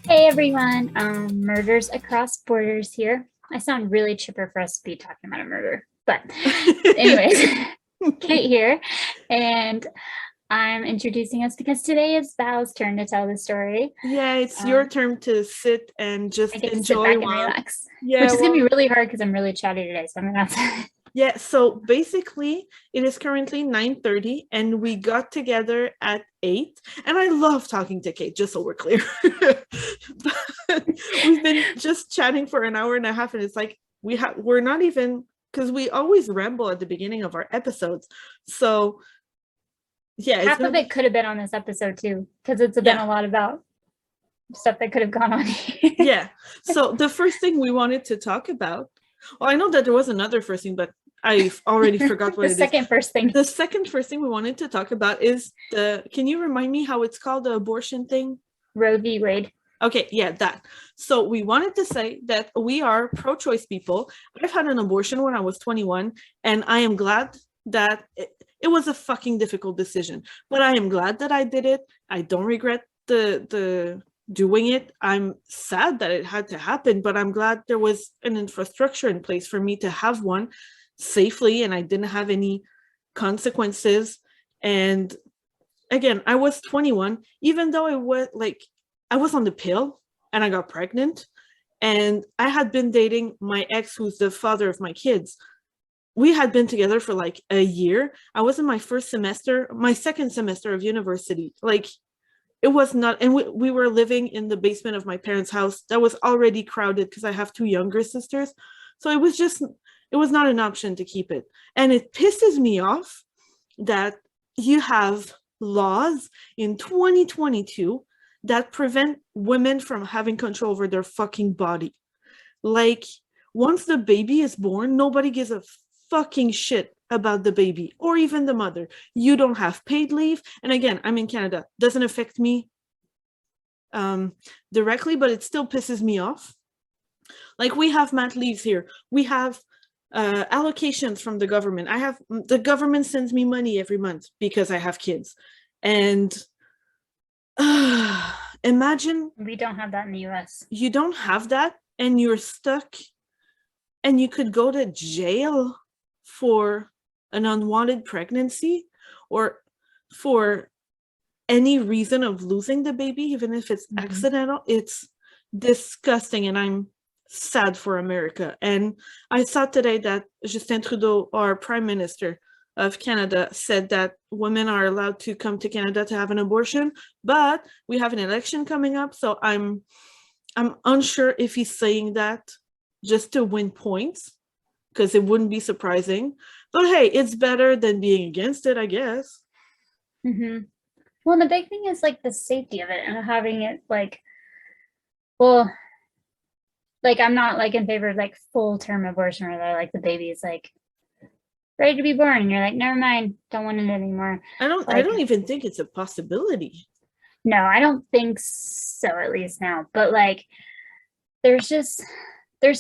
Hey everyone, Murders Across Borders here. I sound really chipper for us to be talking about a murder, but anyways, Kate here, and I'm introducing us because today is Val's turn to tell the story. Yeah, it's your turn to sit and I just get to sit enjoy back and while. relax, Yeah, which is gonna be really hard because I'm really chatty today, so I'm gonna have to. Yeah, so basically it is currently 9:30 and we got together at 8. And I love talking to Kate, just so we're clear. We've been just chatting for an hour and a half, and it's like we're not even, because we always ramble at the beginning of our episodes. So yeah, Half of it could have been on this episode too, because it's been a lot about stuff that could have gone on here. Yeah. So the first thing we wanted to talk about, well, I know that there was another first thing, but I've already forgot what it is. The second first thing. The second first thing we wanted to talk about is can you remind me how it's called, the abortion thing? Roe v. Wade. Okay, yeah, that. So we wanted to say that we are pro-choice people. I've had an abortion when I was 21, and I am glad that it was a fucking difficult decision, but I am glad that I did it. I don't regret the doing it. I'm sad that it had to happen, but I'm glad there was an infrastructure in place for me to have one safely, and I didn't have any consequences. And again, I was 21, even though it was like I was on the pill and I got pregnant, and I had been dating my ex, who's the father of my kids. We had been together for like a year. I was in my second semester of university. Like, it was not, and we were living in the basement of my parents' house that was already crowded because I have two younger sisters. So it was not an option to keep it. And it pisses me off that you have laws in 2022 that prevent women from having control over their fucking body. Like, once the baby is born, nobody gives a fucking shit about the baby or even the mother. You don't have paid leave. And again, I'm in Canada. Doesn't affect me directly, but it still pisses me off. Like, we have mat leaves here. We have allocations from the government. The government sends me money every month because I have kids. And imagine we don't have that in the US. You don't have that, and you're stuck, and you could go to jail for an unwanted pregnancy or for any reason of losing the baby, even if it's accidental. It's disgusting, and I'm sad for America. And I saw today that Justin Trudeau, our Prime Minister of Canada, said that women are allowed to come to Canada to have an abortion, but we have an election coming up, so I'm unsure if he's saying that just to win points, because it wouldn't be surprising. But hey, it's better than being against it, I guess. Well, the big thing is like the safety of it and having it like, well, like I'm not like in favor of like full-term abortion where they're like the baby is like ready to be born and you're like, never mind, don't want it anymore. I don't even think it's a possibility. No, I don't think so, at least now. But like there's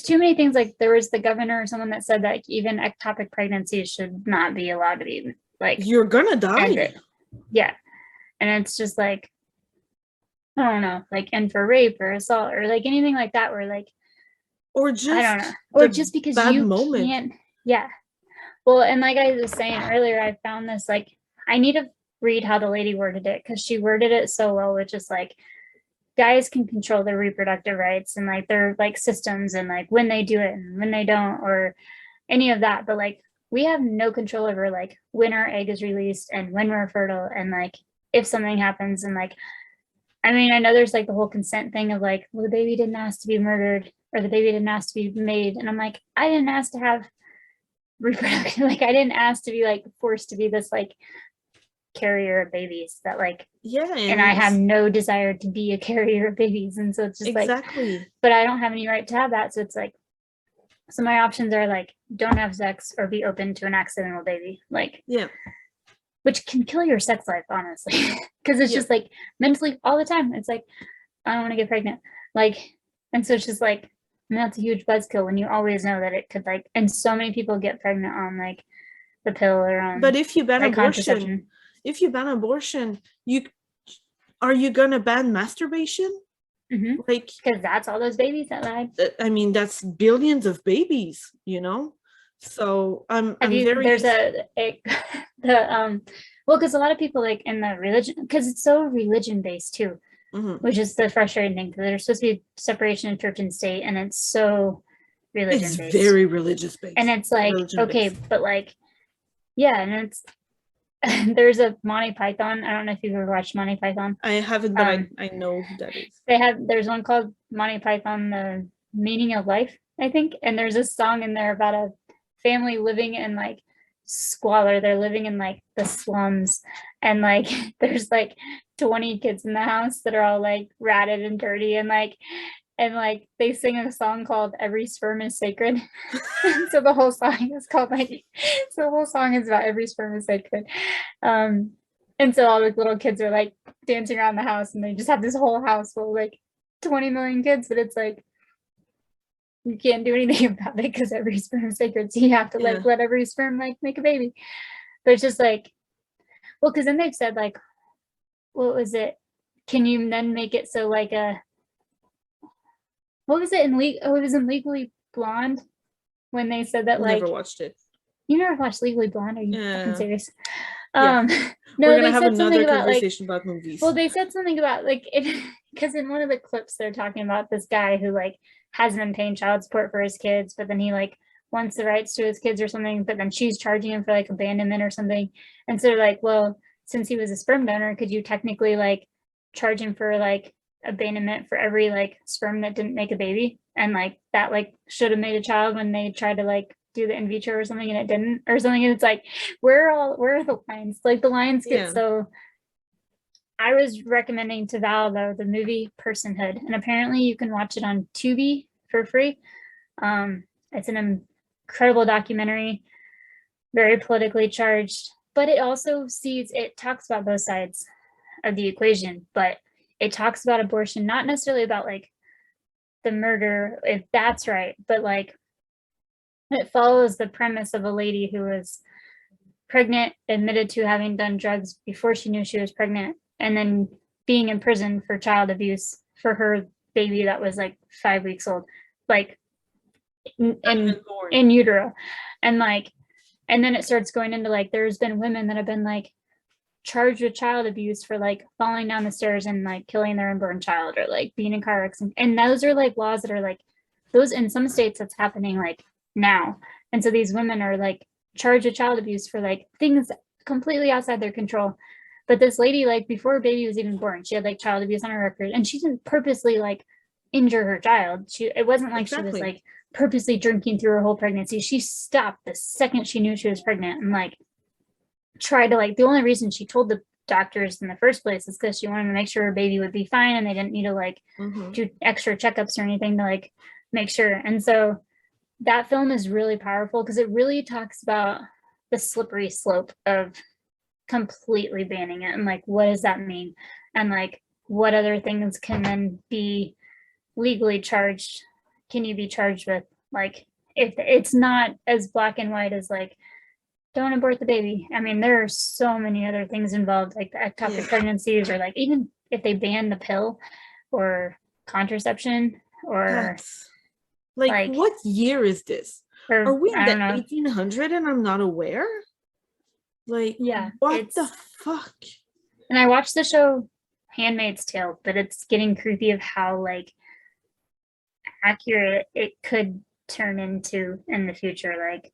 too many things. Like there was the governor or someone that said that even ectopic pregnancies should not be allowed to be like, you're gonna die. ended. Yeah. And it's just like, I don't know, like, and for rape or assault or like anything like that, where like, or just I don't know, or just because you moment. can't. Yeah. Well, and like I was saying earlier, I found this, like, I need to read how the lady worded it because she worded it so well, which is like, guys can control their reproductive rights and like their like systems and like when they do it and when they don't or any of that. But like, we have no control over like when our egg is released and when we're fertile and like if something happens. And like, I mean, I know there's like the whole consent thing of like, well, the baby didn't ask to be murdered or the baby didn't ask to be made. And I'm like, I didn't ask to have reproduction. Like, I didn't ask to be like forced to be this like carrier of babies that like, yeah, and I have no desire to be a carrier of babies. And so it's just exactly. Like, but I don't have any right to have that. So it's like, so my options are like, don't have sex or be open to an accidental baby. Like, yeah, which can kill your sex life, honestly, because it's just like mentally all the time. It's like, I don't want to get pregnant. Like, and so it's just like, and that's a huge buzzkill when you always know that it could like, and so many people get pregnant on like the pill or on. But if you ban like, abortion, are you gonna ban masturbation? Like, because that's all those babies that died. I mean, that's billions of babies, you know. So I'm very there's the well, because a lot of people like in the religion, because it's so religion based too, which is the frustrating thing, because there's supposed to be separation of church and state, and it's so religion it's based. very religious based, and it's like, okay, but like, yeah, and it's there's a Monty Python. I don't know if you've ever watched Monty Python. I haven't, but I know who that is. There's one called Monty Python, The Meaning of Life, I think, and there's a song in there about a family living in like squalor. They're living in like the slums, and like there's like 20 kids in the house that are all like ratted and dirty, and like they sing a song called Every Sperm is Sacred. So the whole song is called like, so the whole song is about every sperm is sacred. And so all the little kids are like dancing around the house, and they just have this whole house full of like 20 million kids, but it's like, you can't do anything about it because every sperm is sacred. So you have to like let every sperm like make a baby. But it's just like, well, because then they've said like, what was it? Can you then make it so like what was it in it was in Legally Blonde when they said that like, never watched it. You never watched Legally Blonde? Are you fucking serious? No, we're gonna have another conversation about movies. Well, they said something about like it, because in one of the clips they're talking about this guy who like hasn't been paying child support for his kids, but then he like wants the rights to his kids or something, but then she's charging him for like abandonment or something. And so they're like, well, since he was a sperm donor, could you technically like charge him for like abandonment for every like sperm that didn't make a baby, and like that like should have made a child when they tried to like do the in vitro or something and it didn't or something. And it's like, where are the lines? Like the lines get so. I was recommending to Val though the movie Personhood, and apparently you can watch it on Tubi for free. It's an incredible documentary, very politically charged, but it also it talks about both sides of the equation, but it talks about abortion, not necessarily about like the murder, if that's right, but like it follows the premise of a lady who was pregnant, admitted to having done drugs before she knew she was pregnant, and then being in prison for child abuse for her baby that was like 5 weeks old, like in utero. And like, and then it starts going into like, there's been women that have been like charged with child abuse for like falling down the stairs and like killing their unborn child, or like being in car accidents. And those are like laws that are like, those in some states that's happening like now. And so these women are like charged with child abuse for like things completely outside their control. But this lady, like before her baby was even born, she had like child abuse on her record, and she didn't purposely like injure her child. It wasn't like she was like purposely drinking through her whole pregnancy. She stopped the second she knew she was pregnant and like tried to like, the only reason she told the doctors in the first place is because she wanted to make sure her baby would be fine, and they didn't need to like do extra checkups or anything to like make sure. And so that film is really powerful because it really talks about the slippery slope of completely banning it, and like what does that mean, and like what other things can then be legally charged, can you be charged with, like if it's not as black and white as like don't abort the baby. I mean, there are so many other things involved, like the ectopic pregnancies, or like even if they ban the pill or contraception, or like what year is this? Are we in the 1800 and I'm not aware? Like, yeah, what the fuck? And I watched the show Handmaid's Tale, but it's getting creepy of how like accurate it could turn into in the future. Like,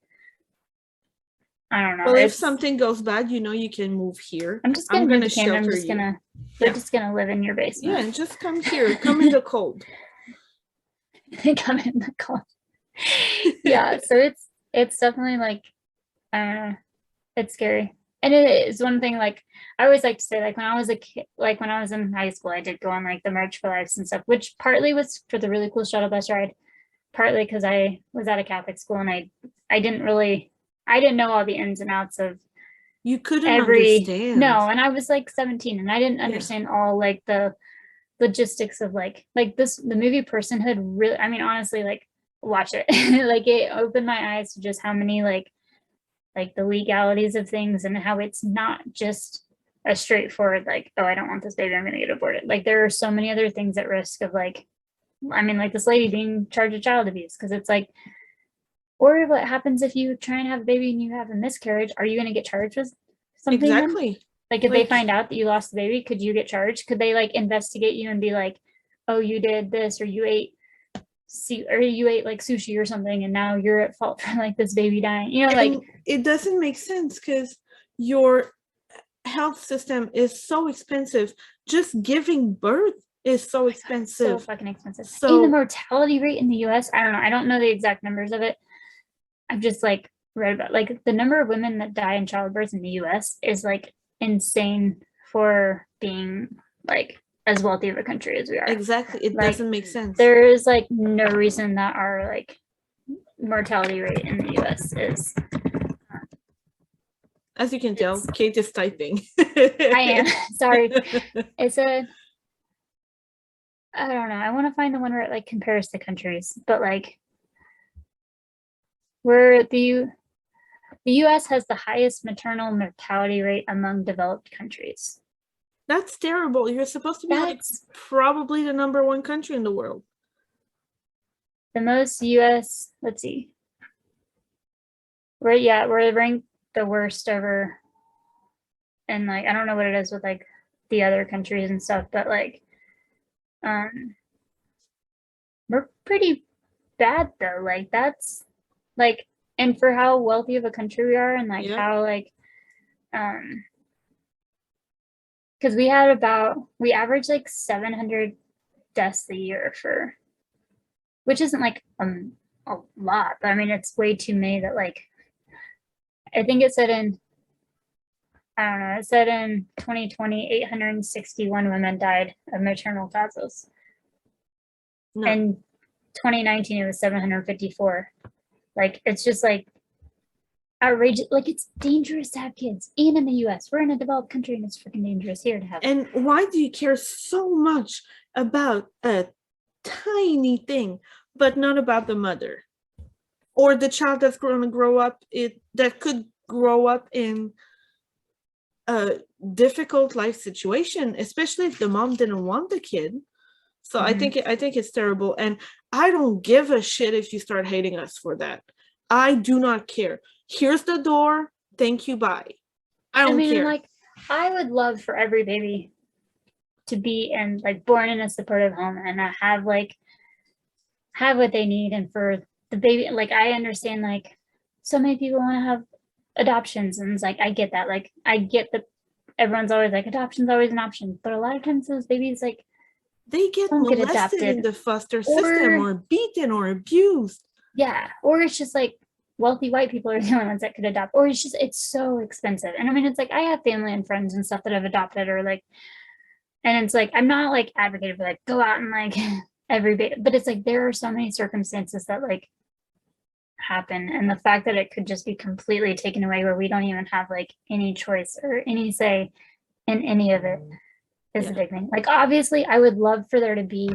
I don't know. Well, if something goes bad, you can move here. I'm just gonna move to Canada. I'm just gonna we're just gonna live in your basement. Yeah, just come here. Come in the cold. Come in the cold. Yeah, so it's definitely like, I don't know, it's scary. And it is one thing, like I always like to say, like when I was a kid, like when I was in high school, I did go on like the March for Lives and stuff, which partly was for the really cool shuttle bus ride, partly because I was at a Catholic school and I didn't know all the ins and outs of you couldn't understand. No, and I was like 17 and I didn't understand all like the logistics of like this, the movie Personhood really, I mean, honestly, like watch it. Like it opened my eyes to just how many like the legalities of things, and how it's not just a straightforward like, oh, I don't want this baby, I'm gonna get aborted. Like there are so many other things at risk of like, I mean, like this lady being charged with child abuse, because it's like, or what happens if you try and have a baby and you have a miscarriage? Are you gonna get charged with something then? Exactly. Like if they find out that you lost the baby, could you get charged? Could they like investigate you and be like, oh, you did this, or you ate like sushi or something, and now you're at fault for like this baby dying? You know, like And it doesn't make sense because your health system is so expensive. Just giving birth is so so expensive. fucking expensive. And the So mortality rate in the US, I don't know. I don't know the exact numbers of it. I've just like read about like the number of women that die in childbirth in the US is like insane for being like as wealthy of a country as we are. exactly, it Like, doesn't make sense. There is like no reason that our like mortality rate in the US is. As you can tell, It's- Kate is typing. I am sorry. It's a I don't know. I want to find the one where it like compares the countries, but like where the US has the highest maternal mortality rate among developed countries. That's terrible. You're supposed to be like That's probably the number one country in the world. the most US, let's see. We're ranked the worst ever. And like I don't know what it is with like the other countries and stuff, but like we're pretty bad though. Like that's like, and for how wealthy of a country we are, and like Yeah. how like because we average like 700 deaths a year for, which isn't like a lot, but I mean it's way too many that like I think it said in I don't know, it said in 2020 861 women died of maternal causes. No. In 2019 it was 754. Like it's just like outrageous. Like it's dangerous to have kids, even in the US. We're in a developed country and it's freaking dangerous here to have. And why do you care so much about a tiny thing, but not about the mother or the child that's going to grow up? That could grow up in a difficult life situation, especially if the mom didn't want the kid. So I think it's terrible, and I don't give a shit if you start hating us for that. I do not care. Here's the door. Thank you. Bye. I don't care. Like I would love for every baby to be and like born in a supportive home and have what they need, and for the baby, like I understand like so many people want to have adoptions, and it's like I get that. Like I get that everyone's always like adoption's always an option, but a lot of times those babies like they get molested in the foster system or beaten or abused. Yeah, or it's just like wealthy white people are the only ones that could adopt, or it's so expensive. And I mean, it's like I have family and friends and stuff that have adopted, or like, and it's like I'm not like advocating for like go out and like every baby, but it's like there are so many circumstances that like happen, and the fact that it could just be completely taken away where we don't even have like any choice or any say in any of it is a big thing. Like obviously I would love for there to be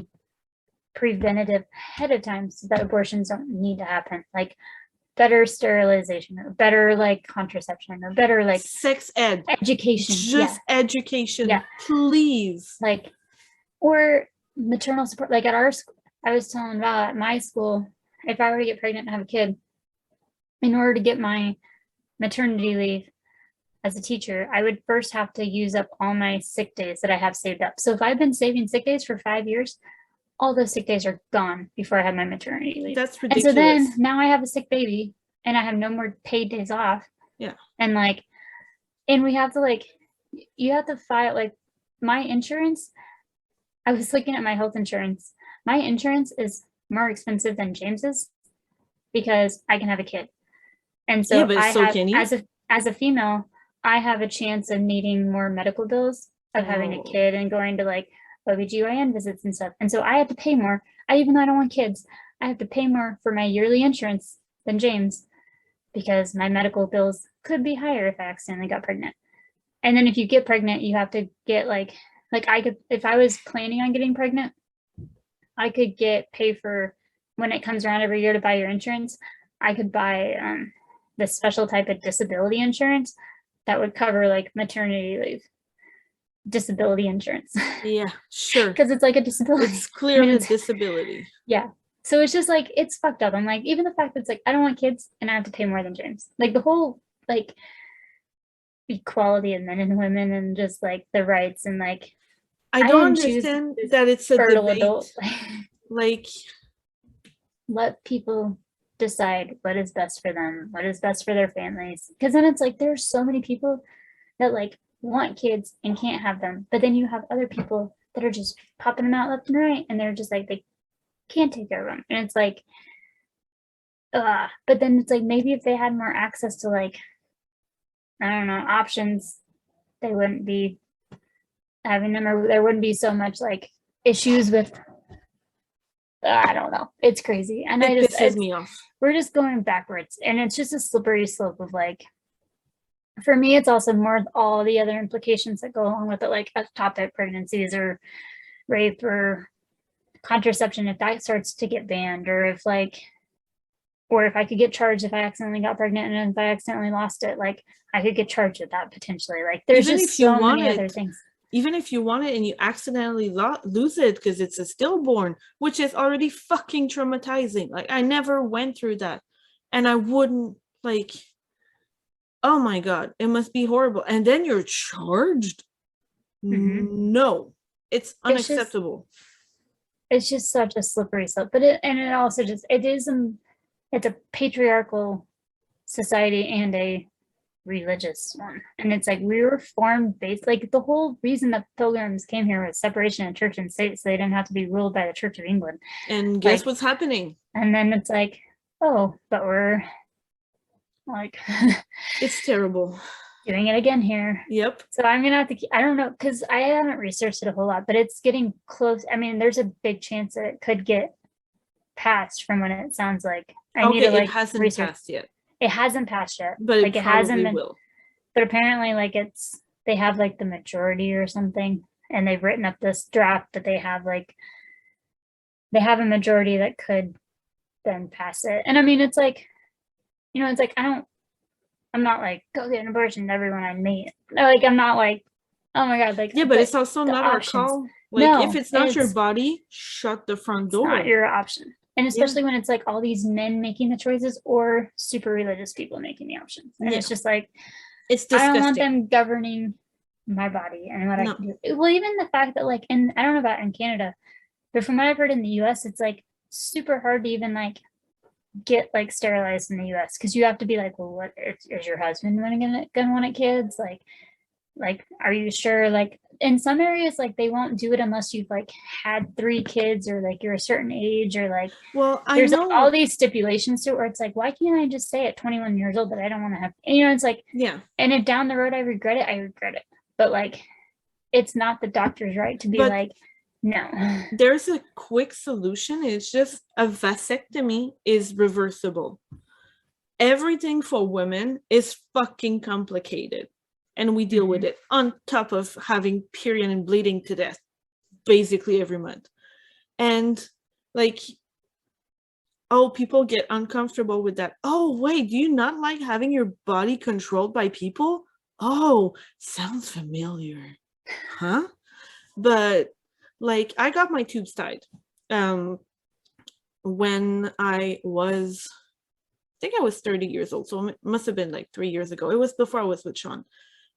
preventative ahead of time so that abortions don't need to happen, like better sterilization or better like contraception or better like sex ed education, just education, please, like, or maternal support. Like at our school, I was telling Val at my school, if I were to get pregnant and have a kid, in order to get my maternity leave as a teacher, I would first have to use up all my sick days that I have saved up. So if I've been saving sick days for 5 years, all those sick days are gone before I had my maternity leave. That's ridiculous. And so then now I have a sick baby and I have no more paid days off. Yeah. And like, and we have to like, you have to file like my insurance. I was looking at my health insurance. My insurance is more expensive than James's because I can have a kid. And so as a female, I have a chance of needing more medical bills of having a kid and going to like OBGYN visits and stuff. And so I have to pay more. Even though I don't want kids, I have to pay more for my yearly insurance than James because my medical bills could be higher if I accidentally got pregnant. And then if you get pregnant, you have to get like I could, if I was planning on getting pregnant, I could pay for when it comes around every year to buy your insurance. I could buy this special type of disability insurance that would cover like maternity leave. disability insurance. Yeah, sure. Because it's like a disability. It's clearly it's, a disability. Yeah. So it's just like, it's fucked up. I'm like, even the fact that it's like, I don't want kids and I have to pay more than James. Like the whole like equality of men and women and just like the rights and like, I don't didn't choose understand this that it's a fertile debate. adult. Like, Let people decide what is best for them, what is best for their families. Because then it's like, there's so many people that like want kids and can't have them. But then you have other people that are just popping them out left and right. And they're just like, they can't take care of them. And it's like, but then it's like, maybe if they had more access to like, I don't know, options, they wouldn't be having them, or there wouldn't be so much like issues with, I don't know. It's crazy. And it pisses me off. We're just going backwards. And it's just a slippery slope of like, for me, it's also more all the other implications that go along with it, like ectopic pregnancies or rape or contraception, if that starts to get banned, or if like, or if I could get charged if I accidentally got pregnant and if I accidentally lost it, like I could get charged with that potentially. Like there's Even just if you so want many it, other things. Even if you want it and you accidentally lose it because it's a stillborn, which is already fucking traumatizing. Like I never went through that, and I wouldn't like. Oh my god, it must be horrible. And then you're charged. No, it's unacceptable. It's just such a slippery slope. But it also just it's a patriarchal society and a religious one. And it's like we were formed based, like the whole reason that pilgrims came here was separation of church and state, so they didn't have to be ruled by the Church of England. And guess what's happening? And then it's like, oh, but we're like it's terrible. Doing it again here. Yep. So I'm gonna have to I don't know, because I haven't researched it a whole lot, but it's getting close. I mean, there's a big chance that it could get passed from what it sounds like. I need to like it hasn't research. Passed yet. It hasn't passed yet, but like, it hasn't been. Will. But apparently, like they have like the majority or something, and they've written up this draft that they have a majority that could then pass it. And I mean, it's like, you know, it's like I'm not like go get an abortion to everyone I meet. Like I'm not like, oh my god, like yeah, but it's also not options. Our call. Like no, if it's not your body, shut the front door. It's not your option. And especially when it's like all these men making the choices or super religious people making the options. And it's just like, it's disgusting. I don't want them governing my body and what I can do. Well, even the fact that like, and I don't know about in Canada, but from what I've heard in the US, it's like super hard to even like get like sterilized in the US, because you have to be like, well, what is your husband gonna want kids? Like, are you sure? Like in some areas, like they won't do it unless you've like had 3 kids or like you're a certain age, or like, well, there's like, all these stipulations to it where it's like, why can't I just say at 21 years old that I don't want to have, you know, it's like, yeah. And if down the road I regret it. But like, it's not the doctor's right to be like, no. There's a quick solution. It's just a vasectomy is reversible. Everything for women is fucking complicated. And we deal with it on top of having period and bleeding to death basically every month. And like, oh, people get uncomfortable with that. Oh, wait, do you not like having your body controlled by people? Oh, sounds familiar. Huh? But like, I got my tubes tied when I think I was 30 years old. So it must have been like 3 years ago. It was before I was with Sean.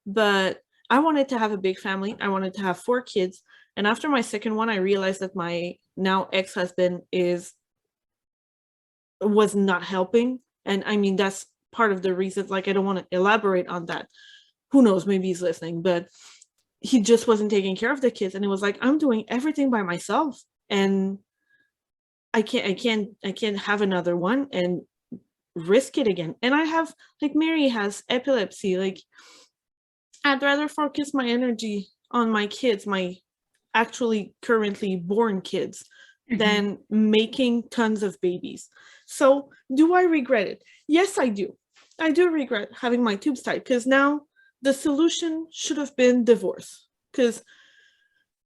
But I wanted to have a big family. I wanted to have 4 kids. And after my second one, I realized that my now ex-husband was not helping. And I mean, that's part of the reason, like, I don't want to elaborate on that. Who knows, maybe he's listening, but he just wasn't taking care of the kids. And it was like, I'm doing everything by myself, and I can't have another one and risk it again. And I have, like, Mary has epilepsy. Like, I'd rather focus my energy on my kids, my actually currently born kids, than making tons of babies. So do I regret it? Yes, I do. I do regret having my tubes tied, because now the solution should have been divorce. Because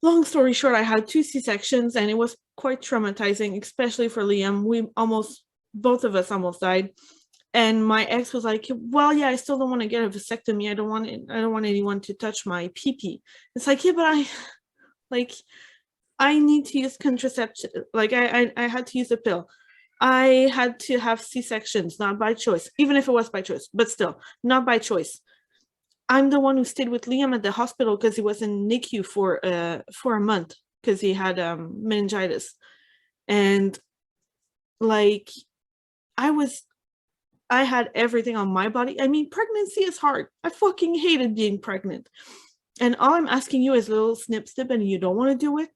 long story short, I had 2 C-sections and it was quite traumatizing, especially for Liam. Both of us almost died. And my ex was like, well, yeah, I still don't want to get a vasectomy. I don't want anyone to touch my pee-pee. It's like, yeah, but I need to use contraception. Like I had to use a pill. I had to have C-sections, not by choice, even if it was by choice, but still not by choice. I'm the one who stayed with Liam at the hospital because he was in NICU for a month because he had meningitis. And like I had everything on my body. I mean, pregnancy is hard. I fucking hated being pregnant. And all I'm asking you is a little snip, and you don't want to do it.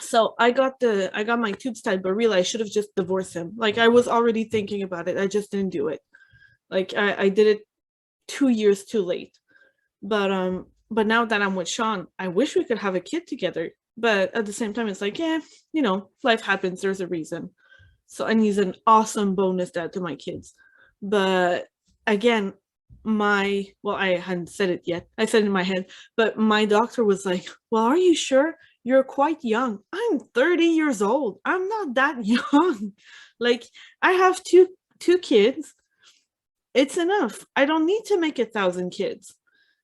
So I got my tubes tied, but really I should have just divorced him. Like I was already thinking about it. I just didn't do it. Like I did it 2 years too late. But now that I'm with Sean, I wish we could have a kid together. But at the same time, it's like, yeah, life happens. There's a reason. So, and he's an awesome bonus dad to my kids. But again, I hadn't said it yet. I said it in my head, but my doctor was like, well, are you sure? You're quite young. I'm 30 years old. I'm not that young. Like, I have two kids. It's enough. I don't need to make 1,000 kids.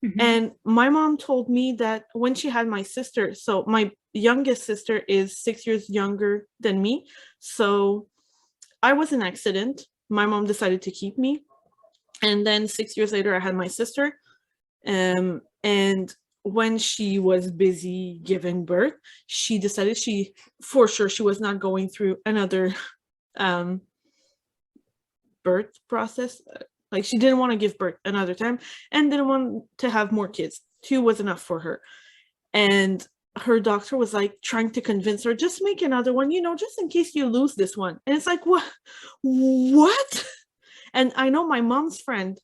Mm-hmm. And my mom told me that when she had my sister, so my youngest sister is 6 years younger than me. So I was an accident. My mom decided to keep me. And then 6 years later, I had my sister. And when she was busy giving birth, she decided for sure she was not going through another birth process. Like she didn't want to give birth another time and didn't want to have more kids. 2 was enough for her. And her doctor was like trying to convince her, just make another one, just in case you lose this one. And it's like, what? And I know my mom's friend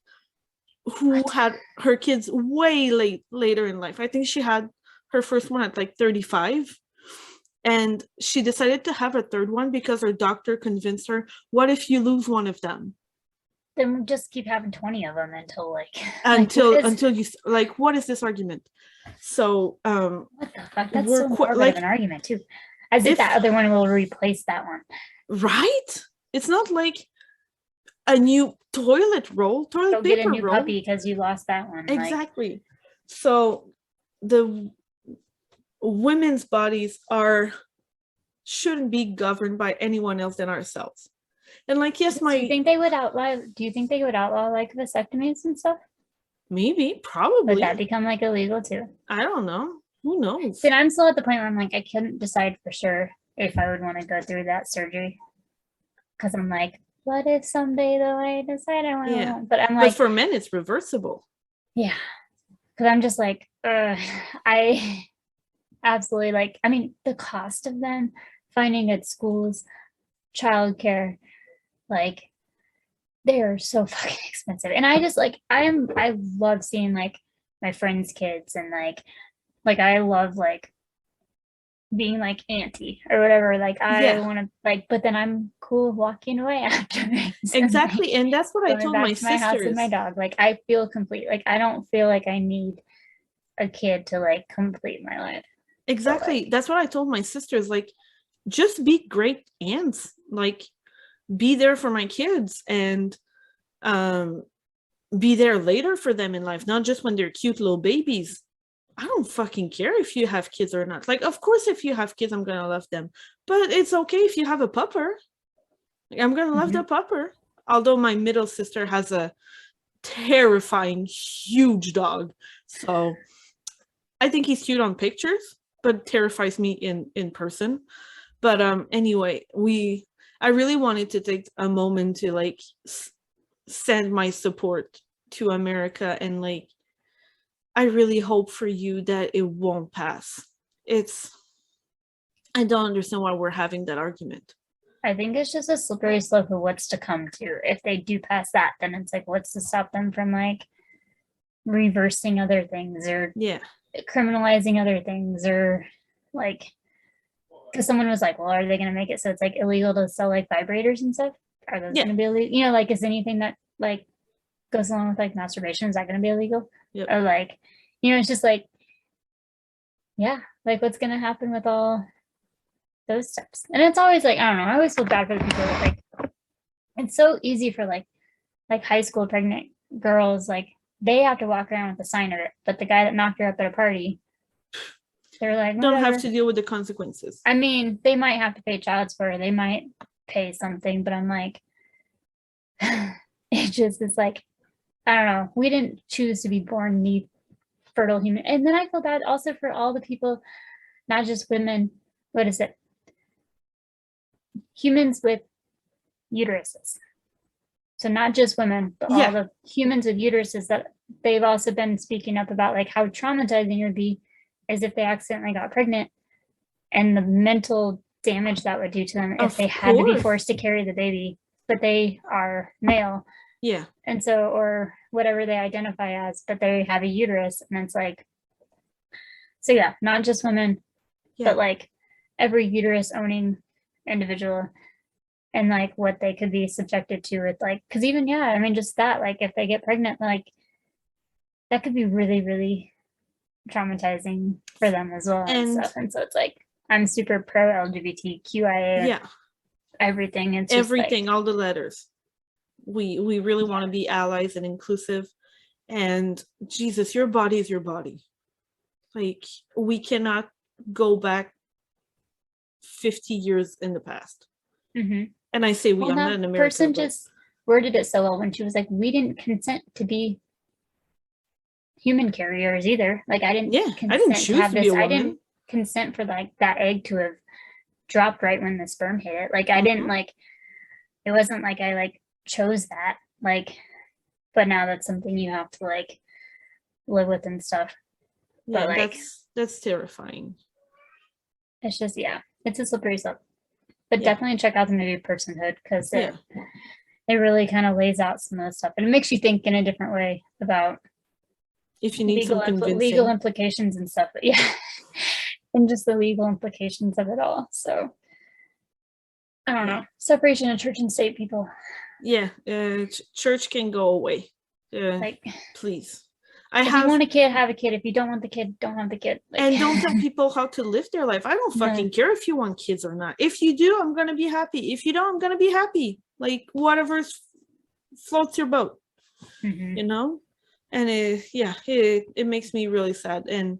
who had her kids way later in life. I think she had her first one at like 35. And she decided to have a third one because her doctor convinced her, what if you lose one of them? Then just keep having 20 of them until until you like, what is this argument? So what the fuck? That's so morbid of an argument too. As if that other one will replace that one. Right? It's not like a new toilet paper get a new puppy because you lost that one. Exactly. So the women's bodies shouldn't be governed by anyone else than ourselves. And like, yes, do you think they would outlaw like vasectomies and stuff? Maybe, probably. Would that become like illegal too? I don't know. Who knows? And I'm still at the point where I'm like, I couldn't decide for sure if I would want to go through that surgery. Because I'm like, what if someday though I decide I want to? Yeah. But I'm like, but for men, it's reversible. Yeah. Because I'm just like, I absolutely like, I mean, the cost of them, finding at schools, childcare, like they are so fucking expensive. And I just like, I love seeing like my friends' kids and like I love like being like auntie or whatever. Like I want to like, but then I'm cool walking away after. Exactly. And that's what I told my sisters. My house and my dog. Like I feel complete. Like I don't feel like I need a kid to like complete my life. Exactly. So, like, that's what I told my sisters. Like, just be great aunts. Like, be there for my kids and be there later for them in life, not just when they're cute little babies. I don't fucking care if you have kids or not. Like, of course, if you have kids, I'm gonna love them. But it's okay if you have a pupper. Like, I'm gonna love the pupper. Although my middle sister has a terrifying, huge dog. So I think he's cute on pictures, but terrifies me in person. But anyway, I really wanted to take a moment to like send my support to America, and like I really hope for you that it won't pass. I don't understand why we're having that argument. I think it's just a slippery slope of what's to come too. If they do pass that, then it's like, what's to stop them from like reversing other things or criminalizing other things, or like, because someone was like, well, are they going to make it so it's like illegal to sell like vibrators and stuff? Are those going to be illegal? Like, is anything that like goes along with like masturbation, is that going to be illegal? Yep. Or like, it's just like, like what's going to happen with all those steps? And it's always like, I don't know, I always feel bad for the people that like, it's so easy for like like high school pregnant girls, like they have to walk around with a sign of it, but the guy that knocked her up at a party, they're like, Don't whatever. have to deal with the consequences. I mean, they might have to pay child support, they might pay something, but I'm like, it just is like, I don't know. We didn't choose to be born the fertile human. And then I feel bad also for all the people, not just women, what is it? Humans with uteruses. So not just women, but Yeah. all the humans with uteruses that they've also been speaking up about, like how traumatizing it would be as if they accidentally got pregnant and the mental damage that would do to them if Of they had to be course. forced to carry the baby, but they are male. Yeah. And so, or whatever they identify as, but they have a uterus. And it's like, so yeah, not just women, Yeah. but like every uterus owning individual and like what they could be subjected to with like, because even, yeah, I mean, just that, like if they get pregnant, like that could be really, really traumatizing for them as well and And stuff. And so it's like, I'm super pro LGBTQIA, yeah, everything. It's just everything, like, all the letters. We really want to be allies and inclusive. And Jesus, your body is your body. Like we cannot go back 50 years in the past. mhm. And I say we, Well, I'm not that in America. person but just worded it so well when she was like, we didn't consent to be human carriers either. Like I didn't yeah, I didn't consent to choose have to be this. a I woman. didn't consent for like that egg to have dropped right when the sperm hit it. Like I didn't like, it wasn't like I like chose that. Like, but now that's something you have to like live with and stuff. Yeah, But like, that's terrifying. it's just, yeah, it's a slippery slope. But Yeah. definitely check out the movie Personhood because Yeah. it really kind of lays out some of the stuff and it makes you think in a different way about If you need some convincing. legal implications and stuff. But yeah, and just the legal implications of it all. So I don't know. Separation of church and state, people. Yeah, church can go away. Like, please. If you want a kid, have a kid. If you don't want the kid, don't have the kid. Like, and don't tell people how to live their life. I don't fucking care if you want kids or not. If you do, I'm gonna be happy. If you don't, I'm gonna be happy. Like whatever floats your boat, you know. And it makes me really sad and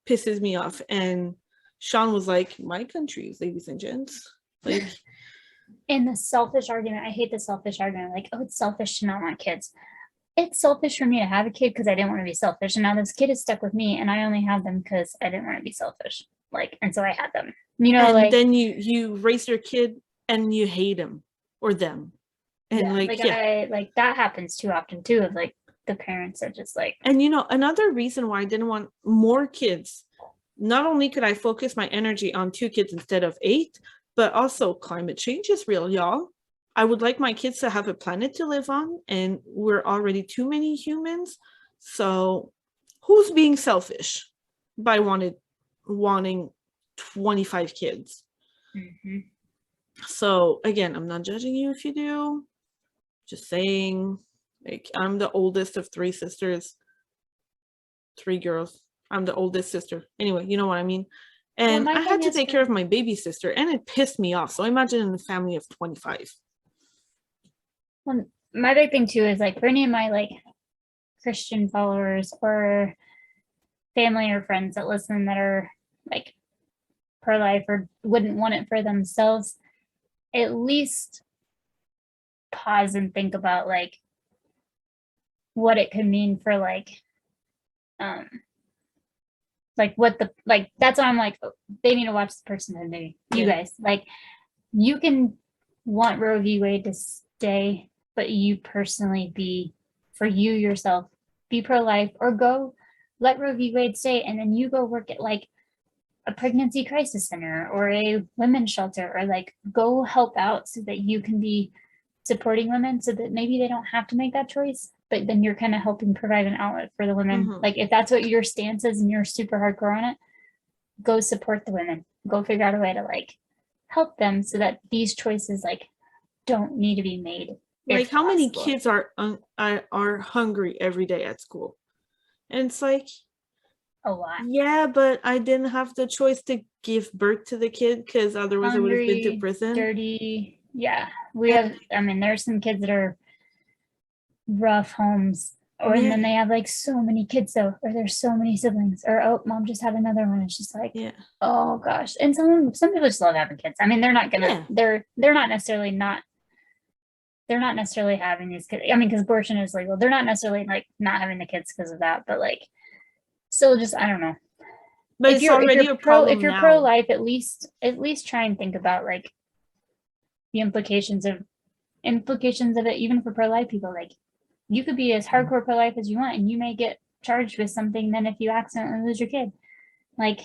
pisses me off. And Sean was like, "My country, ladies and gents." Like, in the selfish argument, I hate the selfish argument. Like, oh, it's selfish to not want kids. It's selfish for me to have a kid because I didn't want to be selfish, and now this kid is stuck with me, and I only have them because I didn't want to be selfish. Like, and so I had them. You know, and like then you raise your kid and you hate him or them, and I like that happens too often too. Of like the parents are just like, and another reason why I didn't want more kids. Not only could I focus my energy on 2 kids instead of 8, but also climate change is real, y'all. I would like my kids to have a planet to live on, and we're already too many humans. So who's being selfish by wanting 25 kids? So again, I'm not judging you if you do. Just saying, like, I'm the oldest of 3 sisters, 3 girls. I'm the oldest sister. Anyway, you know what I mean? And I had to take care of my baby sister, and it pissed me off. So imagine in a family of 25. Well, my big thing too is like for any of my like Christian followers or family or friends that listen that are like pro-life or wouldn't want it for themselves, at least pause and think about like what it could mean for like what the like that's why I'm like, oh, they need to watch the Personhood movie. You guys, like, you can want Roe v. Wade to stay, but you personally be, for you yourself, be pro-life or go let Roe v. Wade stay, and then you go work at like a pregnancy crisis center or a women's shelter, or like go help out so that you can be supporting women so that maybe they don't have to make that choice, but then you're kind of helping provide an outlet for the women. Like if that's what your stance is and you're super hardcore on it, go support the women, go figure out a way to like help them so that these choices like don't need to be made. Like how many kids are hungry every day at school? And it's like a lot. Yeah, but I didn't have the choice to give birth to the kid because otherwise I would have been to prison. Dirty. Yeah. We have, I mean, there's some kids that are rough homes. Or and Yeah. then they have like so many kids though, or there's so many siblings, or oh, mom just had another one. It's just like, Yeah. oh gosh. And some people just love having kids. I mean, they're not gonna, Yeah. they're not necessarily not, they're not necessarily having these kids. I mean, because abortion is legal. They're not necessarily like not having the kids because of that, but like, still just I don't know. But it's already a problem if you're now. pro-life, at least try and think about like the implications of it, even for pro-life people. Like, you could be as hardcore pro-life as you want, and you may get charged with something then if you accidentally lose your kid. Like,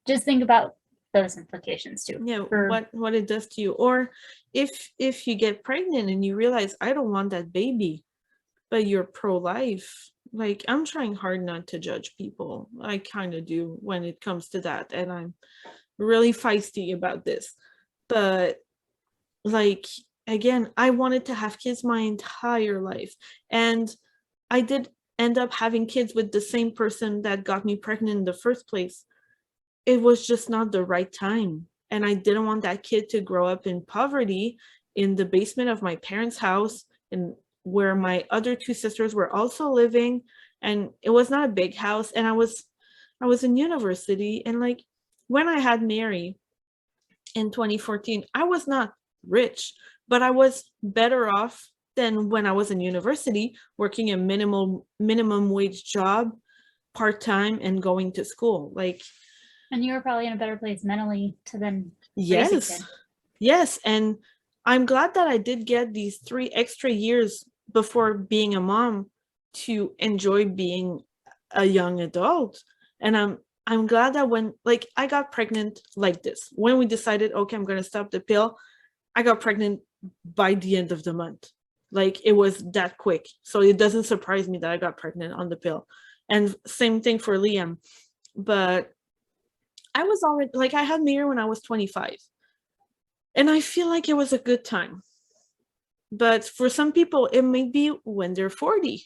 just think about those implications too. Yeah, what it does to you. Or if you get pregnant and you realize I don't want that baby, but you're pro-life. Like, I'm trying hard not to judge people. I kind of do when it comes to that, and I'm really feisty about this. But like, again, I wanted to have kids my entire life, and I did end up having kids with the same person that got me pregnant in the first place. It was just not the right time, and I didn't want that kid to grow up in poverty in the basement of my parents' house, and where my other two sisters were also living. And it was not a big house, and I was in university. And like, when I had Mary in 2014, I was not rich, but I was better off than when I was in university, working a minimum wage job, part-time, and going to school. Like, and you were probably in a better place mentally to then raise a kid. Yes, and I'm glad that I did get these 3 extra years before being a mom to enjoy being a young adult. And I'm glad that when, like, I got pregnant like this, when we decided, okay, I'm going to stop the pill, I got pregnant by the end of the month. Like, it was that quick. So it doesn't surprise me that I got pregnant on the pill. And same thing for Liam. But I was already, like, I had Mary when I was 25. And I feel like it was a good time. But for some people, it may be when they're 40,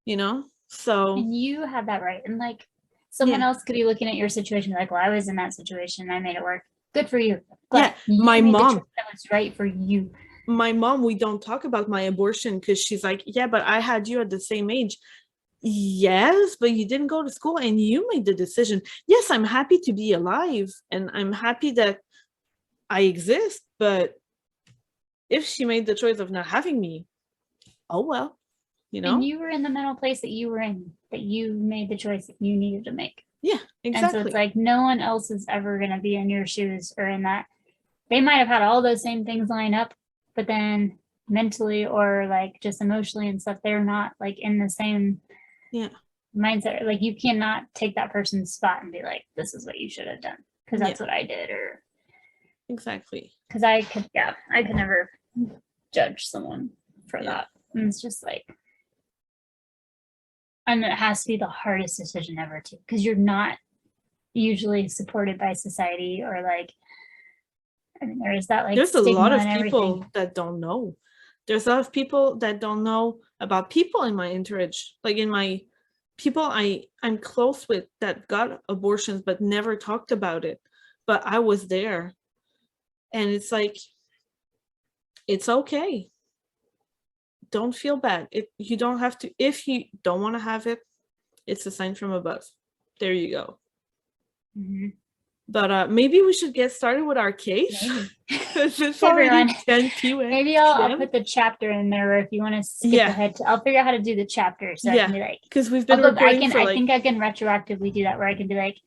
you know? So. And you had that right. And like, someone else could be looking at your situation like, well, I was in that situation and I made it work. Good for you. Glad my mom. That was right for you. My mom, we don't talk about my abortion because she's like, yeah, but I had you at the same age. Yes, but you didn't go to school and you made the decision. Yes, I'm happy to be alive and I'm happy that I exist, but if she made the choice of not having me, oh well, you know. And you were in the mental place that you were in, that you made the choice that you needed to make. Yeah, exactly. And so it's like no one else is ever going to be in your shoes or in that. They might have had all those same things line up, but then mentally or like just emotionally and stuff, they're not like in the same mindset. Like, you cannot take that person's spot and be like, this is what you should have done because that's what I did. Or exactly, because I could never judge someone for that. And it's just like, and it has to be the hardest decision ever too, because you're not usually supported by society, or like, I mean, there is that like, there's a lot of people that don't know. There's a lot of people that don't know about people in my entourage, like in my people I'm close with that got abortions but never talked about it, but I was there. And it's like, it's okay. Don't feel bad. You don't have to. If you don't want to have it, it's a sign from above. There you go. Mm-hmm. But maybe we should get started with our case. It's already 10 p.m. Maybe I'll put the chapter in there, or if you want to skip ahead, I'll figure out how to do the chapter. So I can be like, because we've been recording I think I can retroactively do that, where I can be like,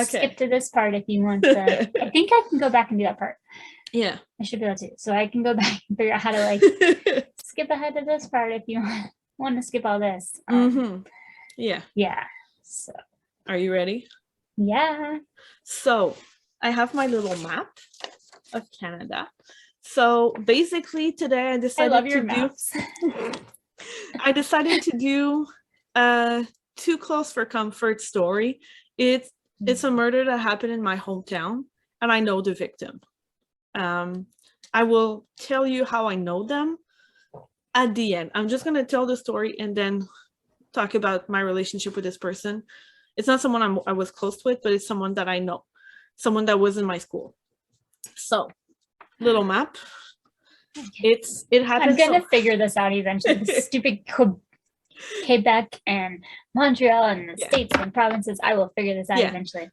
skip to this part if you want to. I think I can go back and do that part. Yeah, I should be able to. So I can go back and figure out how to like skip ahead to this part if you want to skip all this. Yeah. So are you ready? Yeah. So I have my little map of Canada. So basically today I decided to do Too Close for Comfort story. It's a murder that happened in my hometown and I know the victim. I will tell you how I know them at the end. I'm just going to tell the story and then talk about my relationship with this person. It's not someone I was close with, but it's someone that I know, someone that was in my school. So, little map. It happens. I'm gonna figure this out eventually. This stupid Quebec and Montreal and the states and provinces. I will figure this out eventually.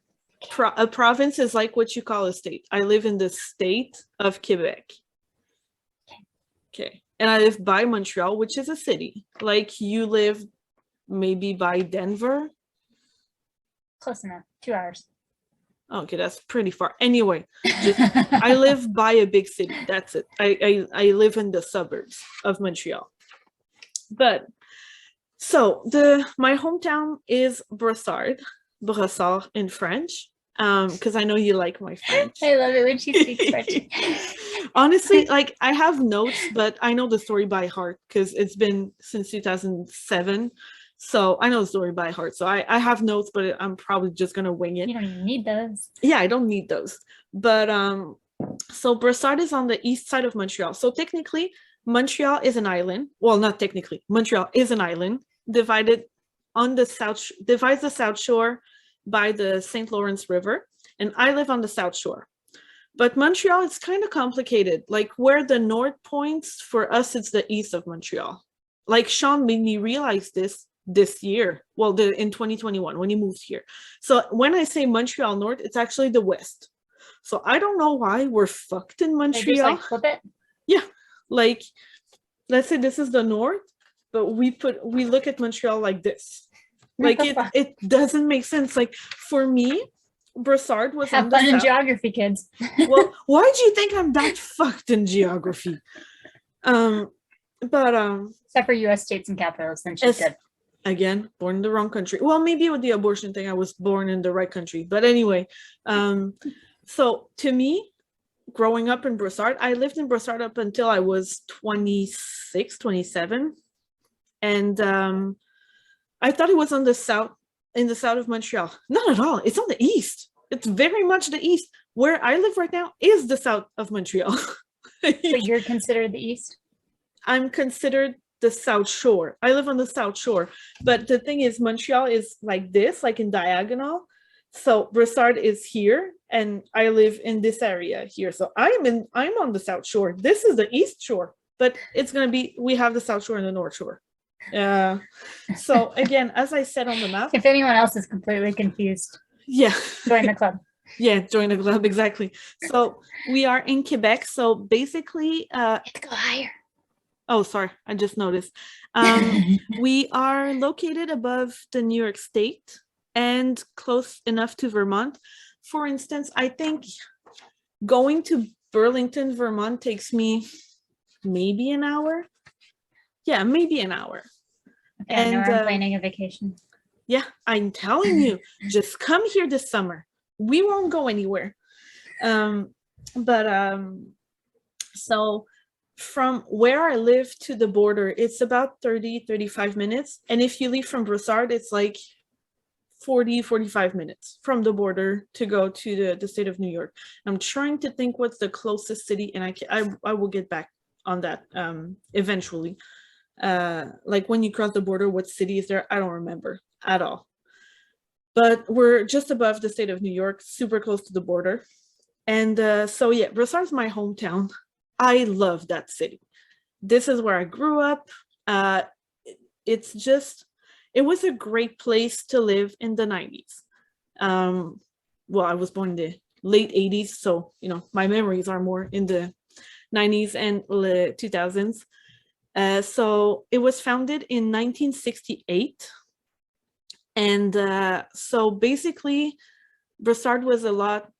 A province is like what you call a state. I live in the state of Quebec. Okay. And I live by Montreal, which is a city. Like you live maybe by Denver. Close enough. 2 hours. Okay, that's pretty far. Anyway, I live by a big city. That's it. I live in the suburbs of Montreal. But so my hometown is Brossard in French. Because I know you like my French. I love it when she speaks French. Honestly, like I have notes, but I know the story by heart because it's been since 2007. So I know the story by heart. So I have notes, but I'm probably just gonna wing it. You don't even need those. Yeah, I don't need those. But so Brossard is on the east side of Montreal. So technically, Montreal is an island. Well, not technically. Montreal is an island divided on the divides the South Shore by the St. Lawrence River, and I live on the South Shore. But Montreal, it's kind of complicated. Like where the north points, for us, it's the east of Montreal. Like Sean made me realize this year. Well, in 2021 when he moved here. So when I say Montreal North, it's actually the west. So I don't know why we're fucked in Montreal. They just like flip it? Yeah. Like let's say this is the north, but we look at Montreal like this. Like it doesn't make sense. Like for me, Brossard was have fun in geography, kids. Well, why do you think I'm that fucked in geography? Except for U.S. states and capitals, then she's good. Again, born in the wrong country. Well, maybe with the abortion thing, I was born in the right country. But anyway, so to me, growing up in Brossard, I lived in Brossard up until I was 26, 27, and I thought it was in the south of Montreal. Not at all. It's on the east. It's very much the east. Where I live right now is the south of Montreal. But you're considered the east? I'm considered the South Shore. I live on the South Shore. But the thing is, Montreal is like this, like in diagonal. So Brossard is here, and I live in this area here. So I'm on the South Shore. This is the East Shore, but it's gonna be, we have the South Shore and the North Shore. So again, as I said on the map, if anyone else is completely confused, join the club. Join the club, exactly. So we are in Quebec. So basically, go higher. Oh, sorry, I just noticed. We are located above the New York State and close enough to Vermont. For instance, I think going to Burlington, Vermont takes me maybe an hour. Yeah, maybe an hour. Okay, and I'm planning a vacation. Yeah, I'm telling you, just come here this summer. We won't go anywhere. So from where I live to the border, it's about 35 minutes. And if you leave from Brossard, it's like 45 minutes from the border to go to the state of New York. I'm trying to think what's the closest city, and I will get back on that eventually. Like when you cross the border, what city is there? I don't remember at all. But we're just above the state of New York, super close to the border. And so yeah, Brossard's my hometown. I love that city. This is where I grew up. It was a great place to live in the 90s. Well, I was born in the late 80s, so my memories are more in the 90s and 2000s. So it was founded in 1968. And so basically, Brossard was a lot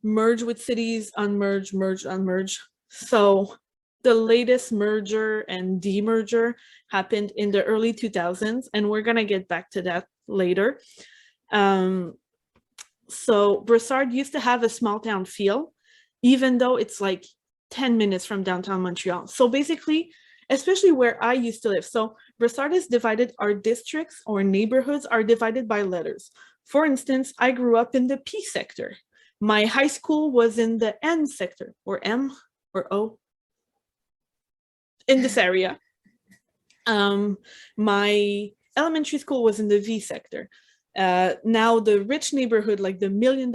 merge with cities, unmerge, merge, unmerge. So the latest merger and demerger happened in the early 2000s, and we're going to get back to that later. So Brossard used to have a small town feel, even though it's like 10 minutes from downtown Montreal. So basically, especially where I used to live. So Brossard is divided, our districts or neighborhoods are divided by letters. For instance, I grew up in the P sector. My high school was in the N sector, or M or O, in this area. My elementary school was in the V sector. Now the rich neighborhood, like the $1 million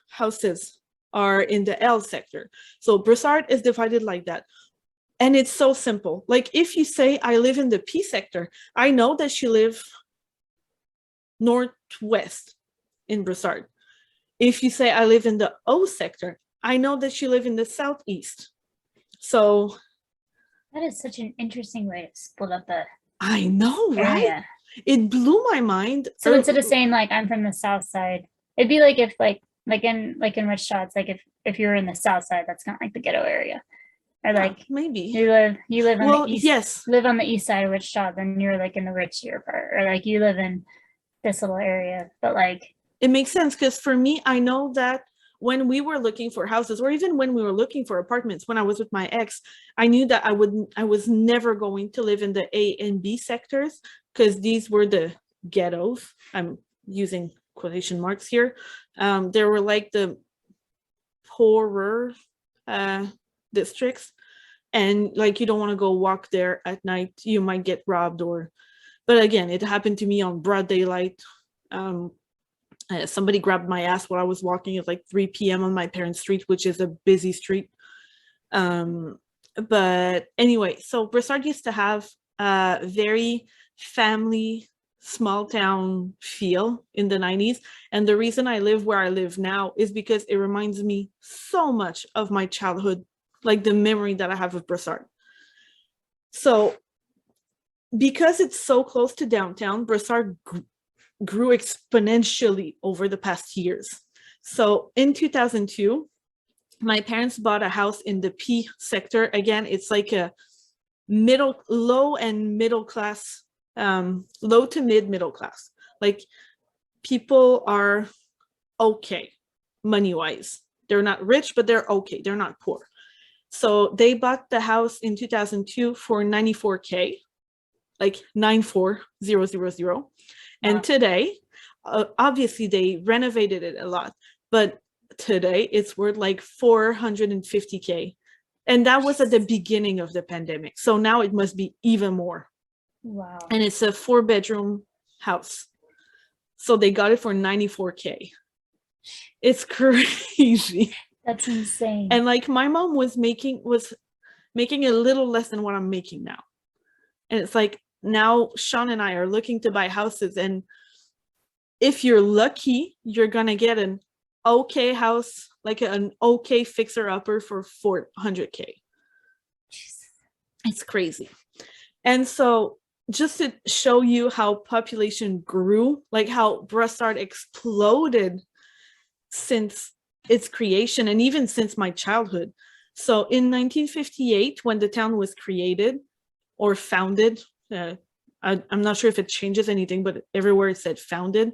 houses, are in the L sector. So Brossard is divided like that. And it's so simple. Like if you say I live in the P sector, I know that you live northwest in Brossard. If you say I live in the O sector, I know that you live in the southeast. So That is such an interesting way to split up a I know, right? area. It blew my mind. So instead of saying like I'm from the south side, it'd be like if like in Rich Shots, like if you were in the south side, that's kind of like the ghetto area. Or like maybe you live on well, the east yes, live on the east side of Wichita, then you're like in the richier part, or like you live in this little area. But like it makes sense because for me, I know that when we were looking for houses, or even when we were looking for apartments, when I was with my ex, I knew that I was never going to live in the A and B sectors because these were the ghettos. I'm using quotation marks here. There were like the poorer districts, and like you don't want to go walk there at night. You might get robbed, or but again, it happened to me on broad daylight. Somebody grabbed my ass while I was walking at like 3 p.m. on my parents' street, which is a busy street. But anyway, so Brossard used to have a very family, small town feel in the 90s. And the reason I live where I live now is because it reminds me so much of my childhood, like the memory that I have of Brossard. So because it's so close to downtown, Brossard grew exponentially over the past years. So in 2002, my parents bought a house in the P sector. Again, it's like a low and middle class, low to middle class. Like people are okay money wise. They're not rich, but they're okay. They're not poor. So they bought the house in 2002 for $94K, like 94000. And today, obviously they renovated it a lot, but today it's worth like 450K. And that was at the beginning of the pandemic. So now it must be even more. wow. And it's a 4-bedroom house. So they got it for 94K. It's crazy. That's insane. And like my mom was making a little less than what I'm making now. And it's like, now Sean and I are looking to buy houses, and if you're lucky, you're gonna get an okay house, like an okay fixer upper for 400K. It's crazy. And so just to show you how population grew, like how Brossard exploded since its creation and even since my childhood. So in 1958, when the town was created or founded, I'm not sure if it changes anything, but everywhere it said founded,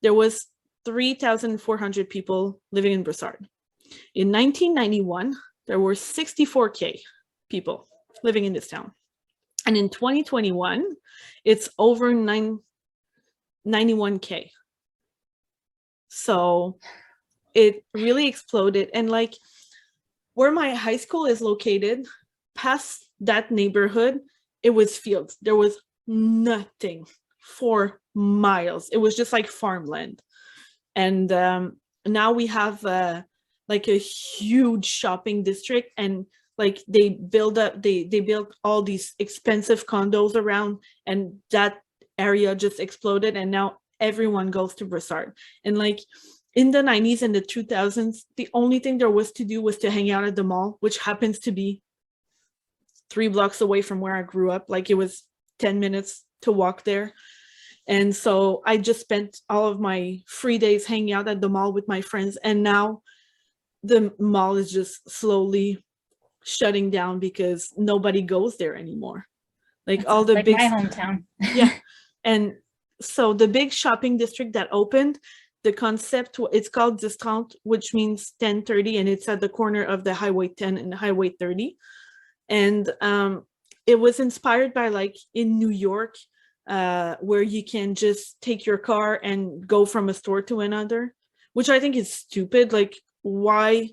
there was 3,400 people living in Brossard. In 1991, there were 64K people living in this town. And in 2021, it's over 91K. So it really exploded. And like where my high school is located, past that neighborhood, it was fields. There was nothing for miles. It was just like farmland. And now we have like a huge shopping district, and like they built all these expensive condos around, and that area just exploded, and now everyone goes to Brossard. And like in the 90s and the 2000s, the only thing there was to do was to hang out at the mall, which happens to be 3 blocks away from where I grew up. Like it was 10 minutes to walk there. And so I just spent all of my free days hanging out at the mall with my friends. And now the mall is just slowly shutting down because nobody goes there anymore. Like That's all the like big, my hometown. yeah. And so the big shopping district that opened, the concept, it's called Discount, which means 1030, and it's at the corner of the Highway 10 and Highway 30. And it was inspired by like in New York, where you can just take your car and go from a store to another, which I think is stupid. Like, why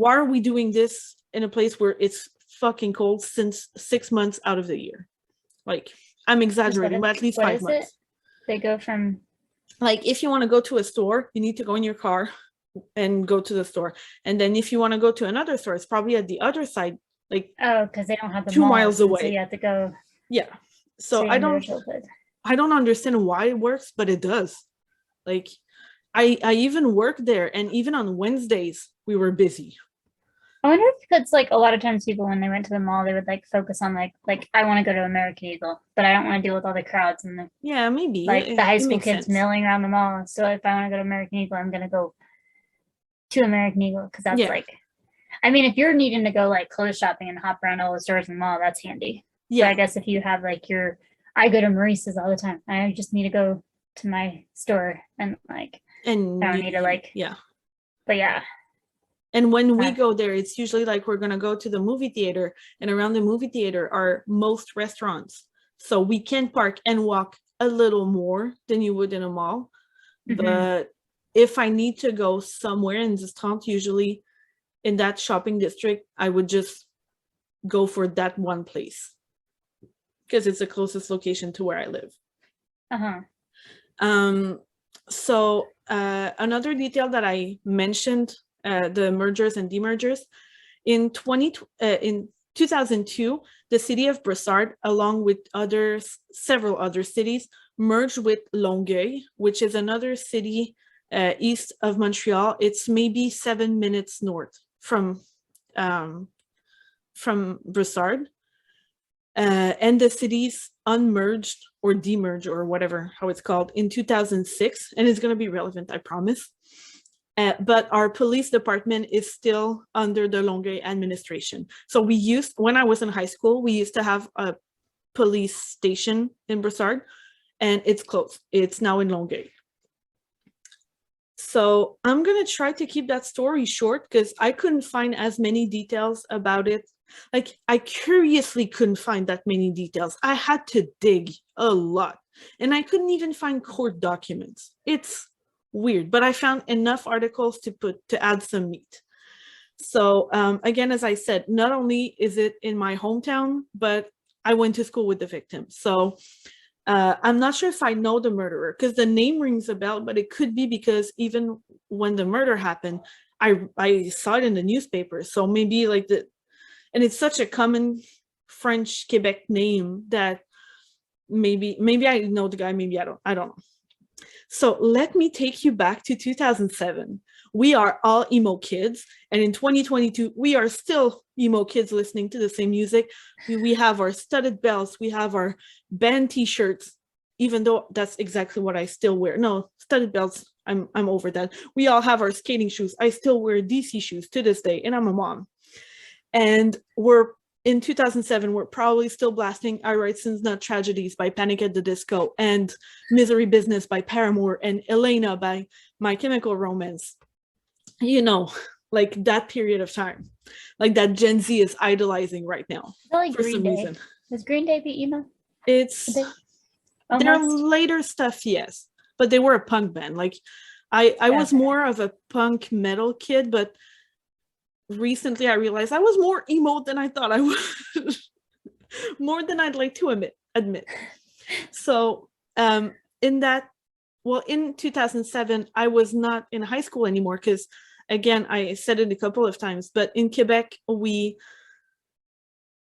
are we doing this in a place where it's fucking cold since 6 months out of the year? Like, I'm exaggerating, but at least 5 months. They go from, like, if you want to go to a store, you need to go in your car and go to the store. And then if you want to go to another store, it's probably at the other side like Oh, because they don't have the 2 miles malls, and so away. you have to go Yeah. to So the individual place. I don't understand why it works, but it does. Like I even work there, and even on Wednesdays we were busy. I wonder if it's like a lot of times people when they went to the mall, they would like focus on like I want to go to American Eagle, but I don't want to deal with all the crowds and the Yeah, maybe like the high it school makes kids sense. milling around the mall. So if I want to go to American Eagle, I'm gonna go to American Eagle because that's Yeah, like I mean, if you're needing to go like clothes shopping and hop around all the stores in the mall, that's handy. But I yeah, guess if you have like I go to Maurice's all the time. I just need to go to my store and like I and don't need to like, yeah. but yeah. And when we Uh, go there, it's usually like we're gonna go to the movie theater, and around the movie theater are most restaurants. So we can park and walk a little more than you would in a mall. mhm. But if I need to go somewhere in this town, usually in that shopping district, I would just go for that one place because it's the closest location to where I live. Uh-huh. Um, so another detail that I mentioned, the mergers and demergers, in 2002, the city of Brossard, along with several other cities, merged with Longueuil, which is another city east of Montreal. It's maybe 7 minutes north um, from Brossard. And the cities unmerged or demerged or whatever how it's called in 2006, and it's going to be relevant, I promise. But our police department is still under the Longueuil administration. So when I was in high school, we used to have a police station in Brossard, and it's closed. It's now in Longueuil. So I'm gonna try to keep that story short because I couldn't find as many details about it. Like I curiously couldn't find that many details. I had to dig a lot, and I couldn't even find court documents. It's weird, but I found enough articles to add some meat. So again, as I said, not only is it in my hometown, but I went to school with the victim. So I'm not sure if I know the murderer because the name rings a bell, but it could be because even when the murder happened, I saw it in the newspaper. So maybe and it's such a common French Quebec name that maybe I know the guy, maybe I don't know. So let me take you back to 2007. We are all emo kids, and in 2022, we are still emo kids listening to the same music. We have our studded belts, we have our band T-shirts, even though that's exactly what I still wear. No, studded belts, I'm over that. We all have our skating shoes. I still wear DC shoes to this day, and I'm a mom. And we're in 2007, we're probably still blasting I Write Sins Not Tragedies by Panic at the Disco and Misery Business by Paramore and Elena by My Chemical Romance. You know, like that period of time, like that Gen Z is idolizing right now Is that like for Green some Day? reason. Does Green Day be emo? It's their Almost. later stuff, yes, but they were a punk band. Like I Yeah, was okay. more of a punk metal kid, but recently I realized I was more emo than I thought I was. More than I'd like to admit. So in 2007, I was not in high school anymore because, again, I said it a couple of times, but in Quebec,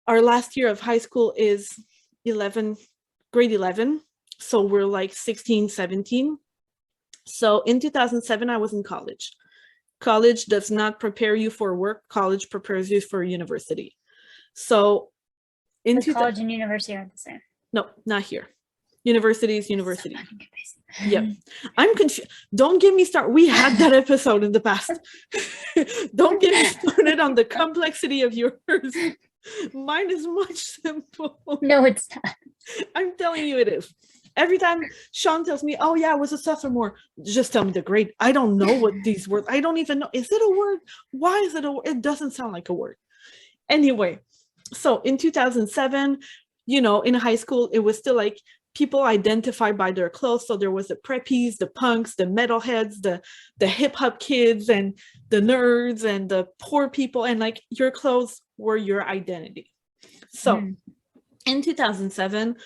our last year of high school is grade 11. So we're like 16, 17. So in 2007, I was in college. College does not prepare you for work. College prepares you for university. So But college and university aren't the same. no, not here. University is university. Yep. I'm confused. Don't get me started. We had that episode in the past. Don't get me started on the complexity of yours. Mine is much simple. No, it's not. I'm telling you it is. Every time Sean tells me, oh yeah, I was a sophomore, just tell me the grade. I don't know what these words, I don't even know. Is it a word? Why is it a word? It doesn't sound like a word. Anyway, so in 2007, in high school, it was still like people identified by their clothes. So there was the preppies, the punks, the metalheads, the hip hop kids, and the nerds, and the poor people, and like your clothes were your identity. So in 2007,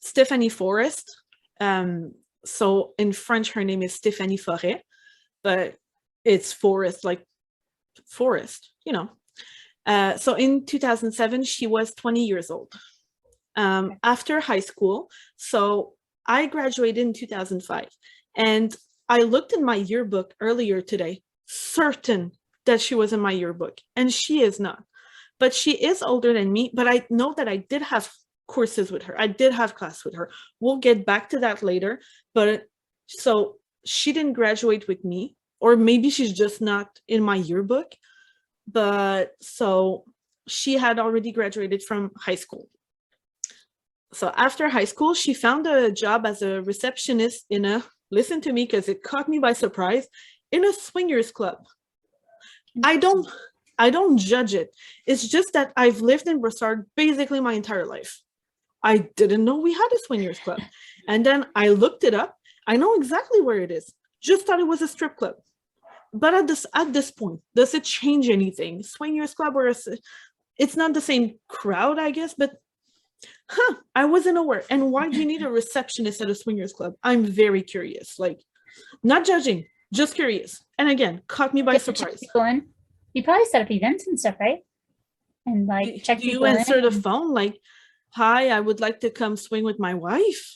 Stephanie Forrest, so in French, her name is Stéphanie Forêt, but it's Forrest, like forest, So in 2007, she was 20 years old. After high school, so I graduated in 2005, and I looked in my yearbook earlier today, certain that she was in my yearbook, and she is not. But she is older than me, but I know that I did have courses with her. I did have class with her. We'll get back to that later. But so she didn't graduate with me, or maybe she's just not in my yearbook. But so she had already graduated from high school. So after high school, she found a job as a receptionist in a, listen to me because it caught me by surprise, in a swingers club. I don't judge it. It's just that I've lived in Brossard basically my entire life. I didn't know we had a swingers club. And then I looked it up. I know exactly where it is. Just thought it was a strip club. But at this point, does it change anything? Swingers club, or it's not the same crowd, I guess, but I wasn't aware. And why do you need a receptionist at a swingers club? I'm very curious. Like, not judging, just curious. And again, caught me by surprise. You probably set up events and stuff, right? And like check. Do you answer the phone like, "Hi, I would like to come swing with my wife"?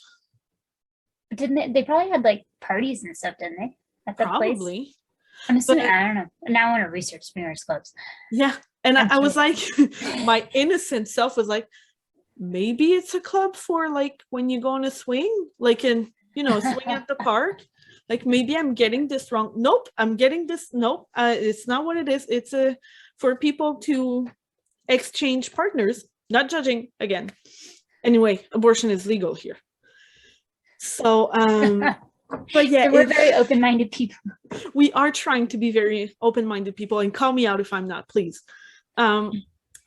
Didn't they probably had like parties and stuff, didn't they? At that Probably. Place? I'm assuming, I don't know. Now I want to research swingers clubs. Yeah. And I was like, my innocent self was like, maybe it's a club for like when you go on a swing, like in, swing at the park. Like maybe I'm getting this wrong. Nope, I'm getting this. Nope, it's not what it is. It's for people to exchange partners. Not judging again. Anyway, abortion is legal here. So, but yeah, so we're very open-minded people. We are trying to be very open-minded people, and call me out if I'm not, please.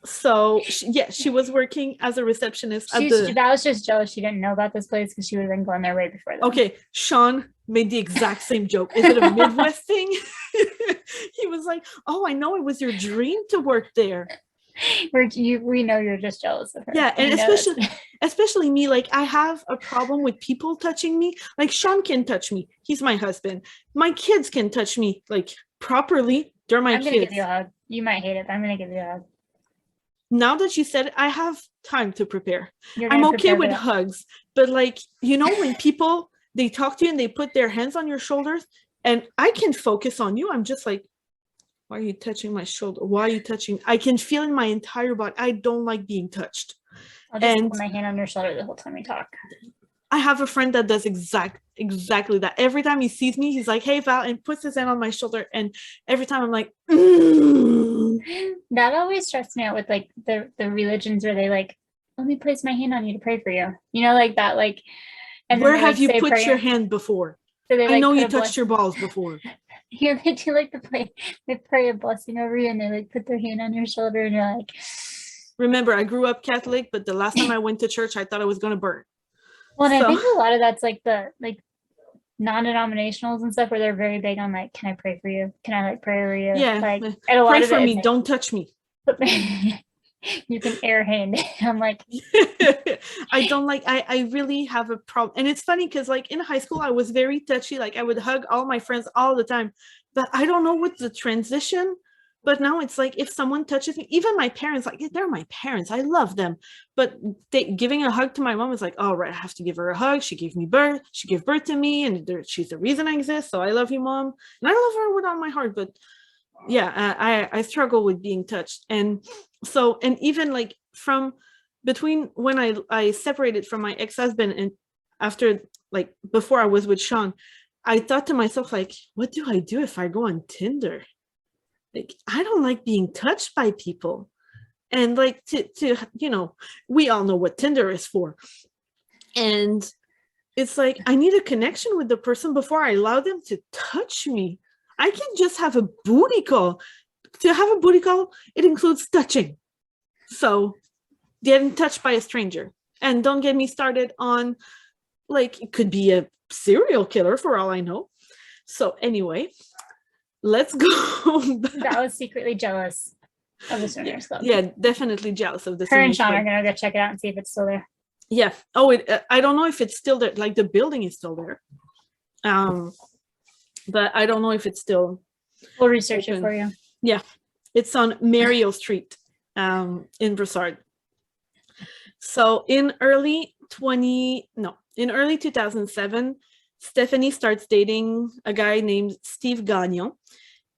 So she was working as a receptionist. That was just jealous she didn't know about this place because she would have been going their way before that. Okay, Sean made the exact same joke. Is it a Midwest thing? He was like, "Oh, I know it was your dream to work there." We know you're just jealous of her. Yeah, and especially me. Like, I have a problem with people touching me. Like, Sean can touch me. He's my husband. My kids can touch me like properly. They're my kids. I'm gonna give you a hug. You might hate it, but I'm gonna give you a hug. Now that you said it, I have time to prepare. I'm okay with hugs, but like, when people, they talk to you and they put their hands on your shoulders and I can focus on you. I'm just like, why are you touching my shoulder? Why are you touching? I can feel in my entire body. I don't like being touched. I'll just put my hand on your shoulder the whole time we talk. I have a friend that does exactly that. Every time he sees me, he's like, "Hey, Val," and puts his hand on my shoulder. And every time I'm like, That always stressed me out with like the religions where they like, let me place my hand on you to pray for you. Like that, like. And where have you put your hand before? So I know you touched your balls before. They do like they pray a blessing over you and they like put their hand on your shoulder and you're like. Remember, I grew up Catholic, but the last time I went to church, I thought I was going to burn. Well, and I think a lot of that's like the non-denominationals and stuff where they're very big on like, can I pray for you? Can I like pray over you? Yeah, like pray for me. Don't touch me. You can air hand. I'm like, I don't like. I really have a problem, and it's funny because like in high school I was very touchy. Like I would hug all my friends all the time, but I don't know what's the transition. But now it's like if someone touches me, even my parents, like they're my parents, I love them. But giving a hug to my mom is like, oh, right, I have to give her a hug. She gave birth to me, and she's the reason I exist. So I love you, Mom, and I love her with all my heart. But yeah, I struggle with being touched, and even like from between when I separated from my ex-husband and after, like before I was with Sean, I thought to myself like, what do I do if I go on Tinder? Like, I don't like being touched by people. And like to we all know what Tinder is for. And it's like, I need a connection with the person before I allow them to touch me. I can just have a booty call. To have a booty call, it includes touching. So getting touched by a stranger. And don't get me started on, like, it could be a serial killer for all I know. So anyway, let's go back. I was secretly jealous of the swingers club. Yeah, definitely jealous of the Her and Sean are gonna go check it out and see if it's still there. Yeah. Oh, I don't know if it's still there. Like the building is still there. But I don't know if it's still. We'll research it for you. Yeah, it's on Mario Street in Brossard. So in early 2007, Stephanie starts dating a guy named Steve Gagnon,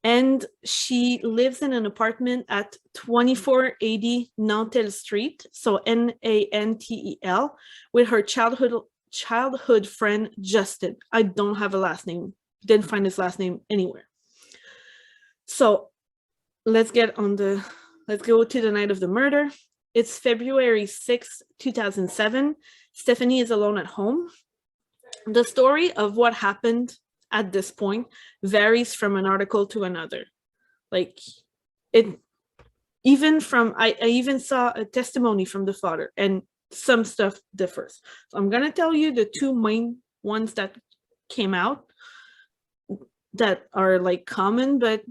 and she lives in an apartment at 2480 Nantel Street, so Nantel, with her childhood friend Justin. I don't have a last name, didn't find his last name anywhere. So let's go to the night of the murder. It's February 6th, 2007. Stephanie is alone at home. The story of what happened at this point varies from an article to another. Like it, even from, I even saw a testimony from the father, and some stuff differs. So I'm gonna tell you the two main ones that came out that are like common, but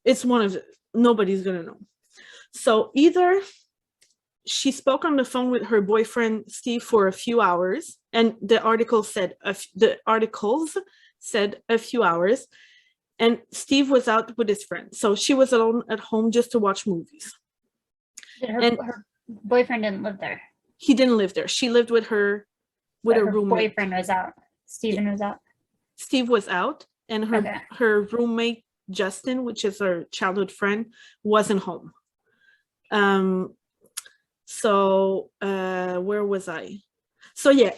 it's one of nobody's gonna know. So either she spoke on the phone with her boyfriend Steve for a few hours, and the articles said a few hours, and Steve was out with his friend. So she was alone at home just to watch movies. Her boyfriend didn't live there. He didn't live there. She lived with her roommate. Boyfriend was out. Steven was out. Steve was out, and her roommate Justin, which is her childhood friend, wasn't home. So where was I? So yeah,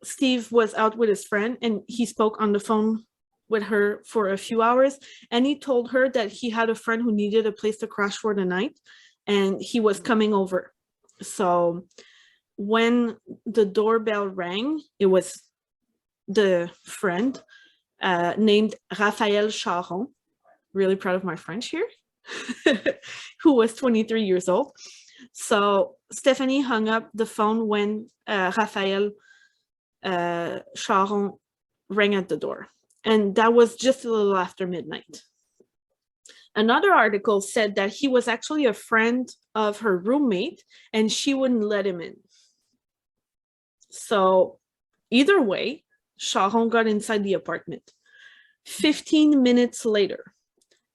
Steve was out with his friend, and he spoke on the phone with her for a few hours, and he told her that he had a friend who needed a place to crash for the night, and he was coming over. So when the doorbell rang, it was the friend named Raphael Charon, really proud of my French here, who was 23 years old. So Stephanie hung up the phone when Raphael Charon rang at the door. And that was just a little after midnight. Another article said that he was actually a friend of her roommate, and she wouldn't let him in. So either way, Charon got inside the apartment. 15 minutes later,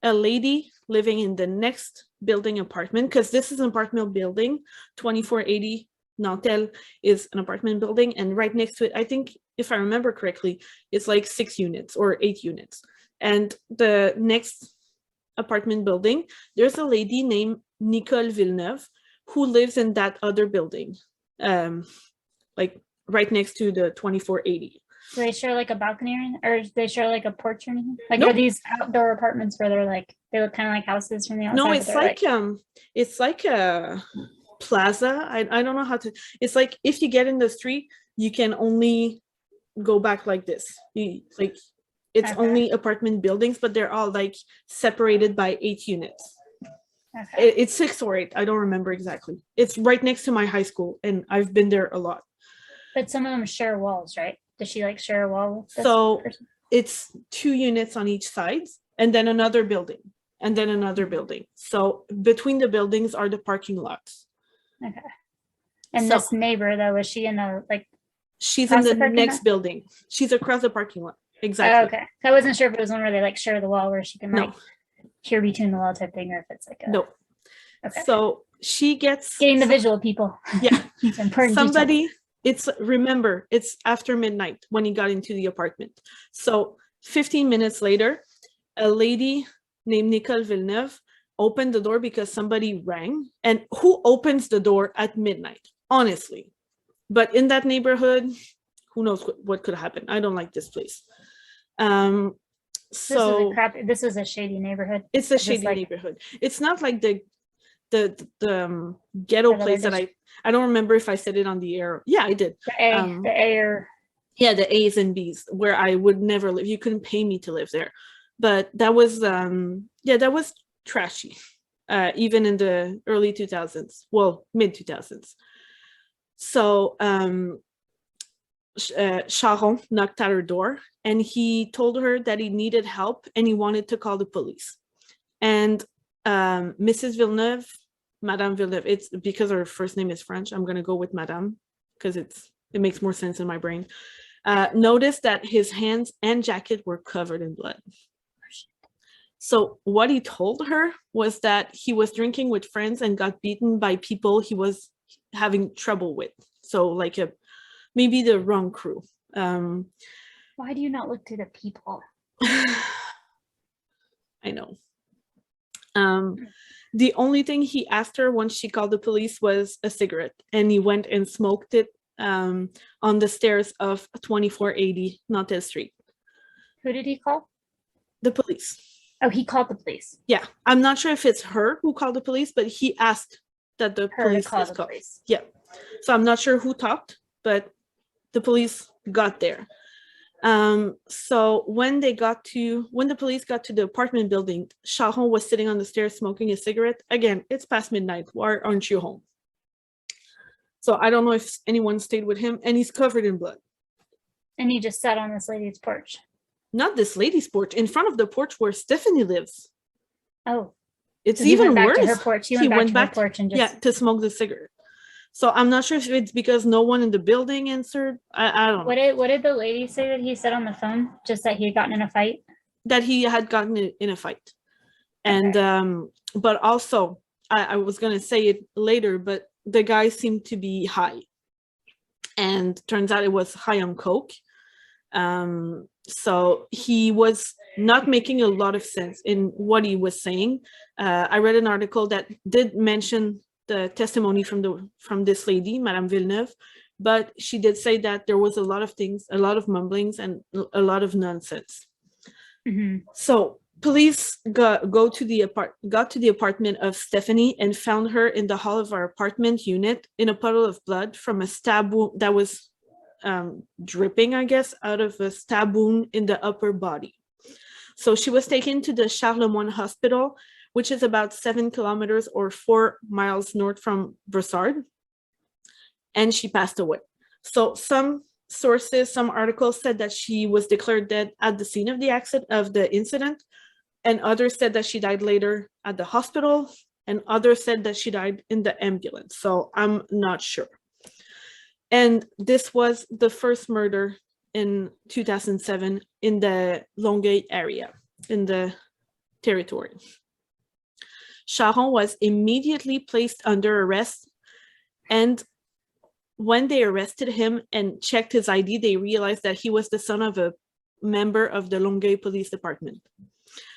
a lady living in the next building apartment, because this is an apartment building, 2480 Nantel is an apartment building, and right next to it, I think, if I remember correctly, it's like 6 units or 8 units. And the next apartment building, there's a lady named Nicole Villeneuve who lives in that other building, like right next to the 2480. Do they share like a balcony or anything? Or do they share like a porch or anything? Like Nope. Are these outdoor apartments where they look kind of like houses from the outside? No, it's like a plaza. I don't know how to, it's like if you get in the street, you can only go back like this. It's only apartment buildings, but they're all like separated by 8 units. Okay. It's 6 or 8. I don't remember exactly. It's right next to my high school, and I've been there a lot. But some of them share walls, right? Does she like share a wall with this person? It's 2 units on each side, and then another building, and then another building. So between the buildings are the parking lots. Okay. And this neighbor though, was she in the like? She's in the next building. She's across the parking lot. Exactly. Oh, okay. I wasn't sure if it was one where they like share the wall where she can like hear between the wall type thing, or if it's like a no. Okay. So she gets getting the visual people. Yeah. It's important. Somebody. Remember, it's after midnight when he got into the apartment. So 15 minutes later, a lady named Nicole Villeneuve opened the door because somebody rang. And who opens the door at midnight? Honestly. But in that neighborhood, who knows what could happen? I don't like this place. So this was a shady neighborhood. It's a shady neighborhood. It's not like the ghetto place that I don't remember if I said it on the air. Yeah, I did. The A's and B's where I would never live. You couldn't pay me to live there. But that was that was trashy. Even in the early 2000s, well, mid 2000s. So Charon knocked at her door, and he told her that he needed help and he wanted to call the police. And Mrs. Villeneuve, Madame Villeneuve, it's because her first name is French, I'm gonna go with Madame because it makes more sense in my brain. Noticed that his hands and jacket were covered in blood. So what he told her was that he was drinking with friends and got beaten by people he was having trouble with. So like maybe the wrong crew. Why do you not look to the people? I know. The only thing he asked her once she called the police was a cigarette, and he went and smoked it on the stairs of 2480 Nantes Street. Who did he call? The police. Oh, he called the police. Yeah, I'm not sure if it's her who called the police, but he asked that the police is called. Yeah, so I'm not sure who talked, but the police got there. So when the police got to the apartment building, Sharon was sitting on the stairs smoking a cigarette. Again, it's past midnight. Why aren't you home? So I don't know if anyone stayed with him, and he's covered in blood. And he just sat on this lady's porch. Not this lady's porch, in front of the porch where Stephanie lives. Oh, it's so even worse. To her porch. He went back to her porch and just to smoke the cigarette. So I'm not sure if it's because no one in the building answered. I don't know. What did the lady say that he said on the phone? Just that he had gotten in a fight? That he had gotten in a fight. And okay. But also, I was gonna say it later, but the guy seemed to be high. And turns out it was high on coke. So he was not making a lot of sense in what he was saying. I read an article that did mention the testimony from this lady, Madame Villeneuve, but she did say that there was a lot of things, a lot of mumblings, and a lot of nonsense. Mm-hmm. So police got to the apartment of Stephanie and found her in the hall of our apartment unit in a puddle of blood from a stab wound that was dripping, I guess, out of a stab wound in the upper body. So she was taken to the Charlemagne Hospital, which is about 7 kilometers or 4 miles north from Brossard, and she passed away. So some sources, some articles said that she was declared dead at the scene of the incident, and others said that she died later at the hospital, and others said that she died in the ambulance. So I'm not sure. And this was the first murder in 2007 in the Longueuil area, in the territory. Sharon was immediately placed under arrest, and when they arrested him and checked his ID, they realized that he was the son of a member of the Longueuil Police Department.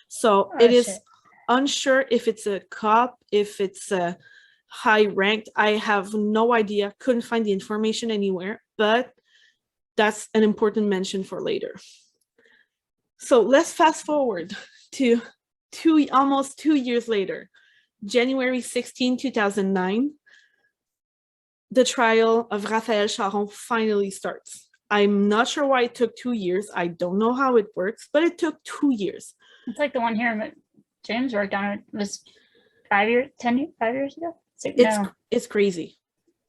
So it is unsure if it's a cop, if it's a high ranked. I have no idea, couldn't find the information anywhere, but that's an important mention for later. So let's fast forward to almost 2 years later. January 16, 2009, the trial of Raphaël Charon finally starts. I'm not sure why it took 2 years. I don't know how it works, but it took 2 years. It's like the one here that James worked on. It was 5 years ago? It's crazy.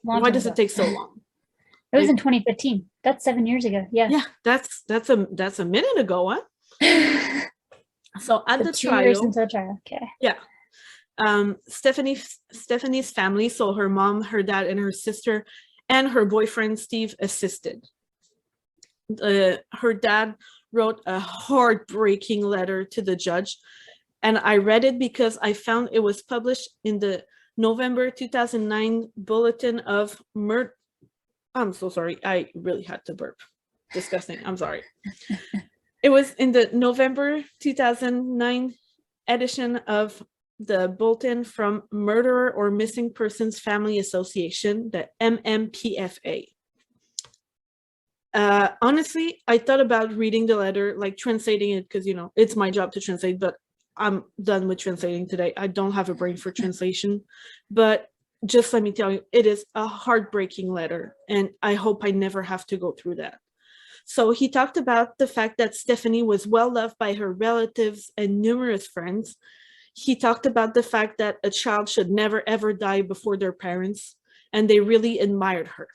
Why does it take so long? It was in 2015. That's 7 years ago. Yeah. Yeah, that's a minute ago, huh? So at the 2 trial. years until trial. Okay. Yeah. Stephanie's family, so her mom, her dad, and her sister, and her boyfriend Steve assisted. Her dad wrote a heartbreaking letter to the judge, and I read it because I found it was published in the November 2009 Bulletin of Murder. I'm so sorry. I really had to burp. Disgusting. I'm sorry. It was in the November 2009 edition of the Bulletin from Murderer or Missing Persons Family Association, the MMPFA. Honestly, I thought about reading the letter, like translating it, because, it's my job to translate, but I'm done with translating today. I don't have a brain for translation, but just let me tell you, it is a heartbreaking letter, and I hope I never have to go through that. So he talked about the fact that Stephanie was well loved by her relatives and numerous friends. He talked about the fact that a child should never ever die before their parents, and they really admired her.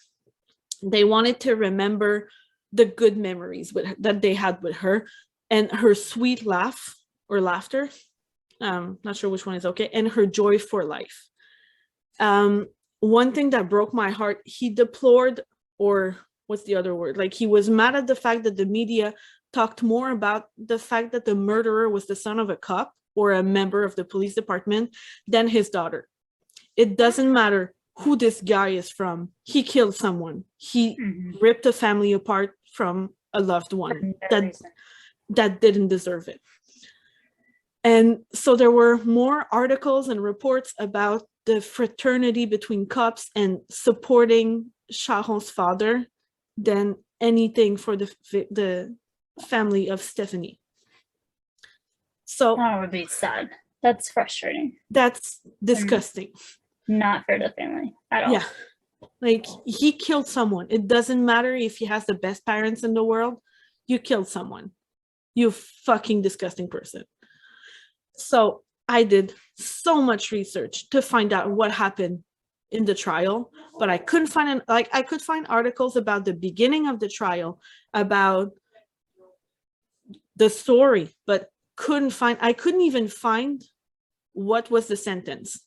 They wanted to remember the good memories that they had with her, and her sweet laugh or laughter, not sure which one is okay, and her joy for life. One thing that broke my heart, he deplored, or what's the other word? Like, he was mad at the fact that the media talked more about the fact that the murderer was the son of a cop or a member of the police department than his daughter. It doesn't matter who this guy is from. He killed someone. He ripped a family apart from a loved one that didn't deserve it. And so there were more articles and reports about the fraternity between cops and supporting Sharon's father than anything for the family of Stephanie. So that would be sad. That's frustrating. That's disgusting. Not for the family at all. Yeah. Like, he killed someone. It doesn't matter if he has the best parents in the world. You killed someone. You fucking disgusting person. So I did so much research to find out what happened in the trial, but I couldn't find I could find articles about the beginning of the trial, about the story, but I couldn't even find what was the sentence.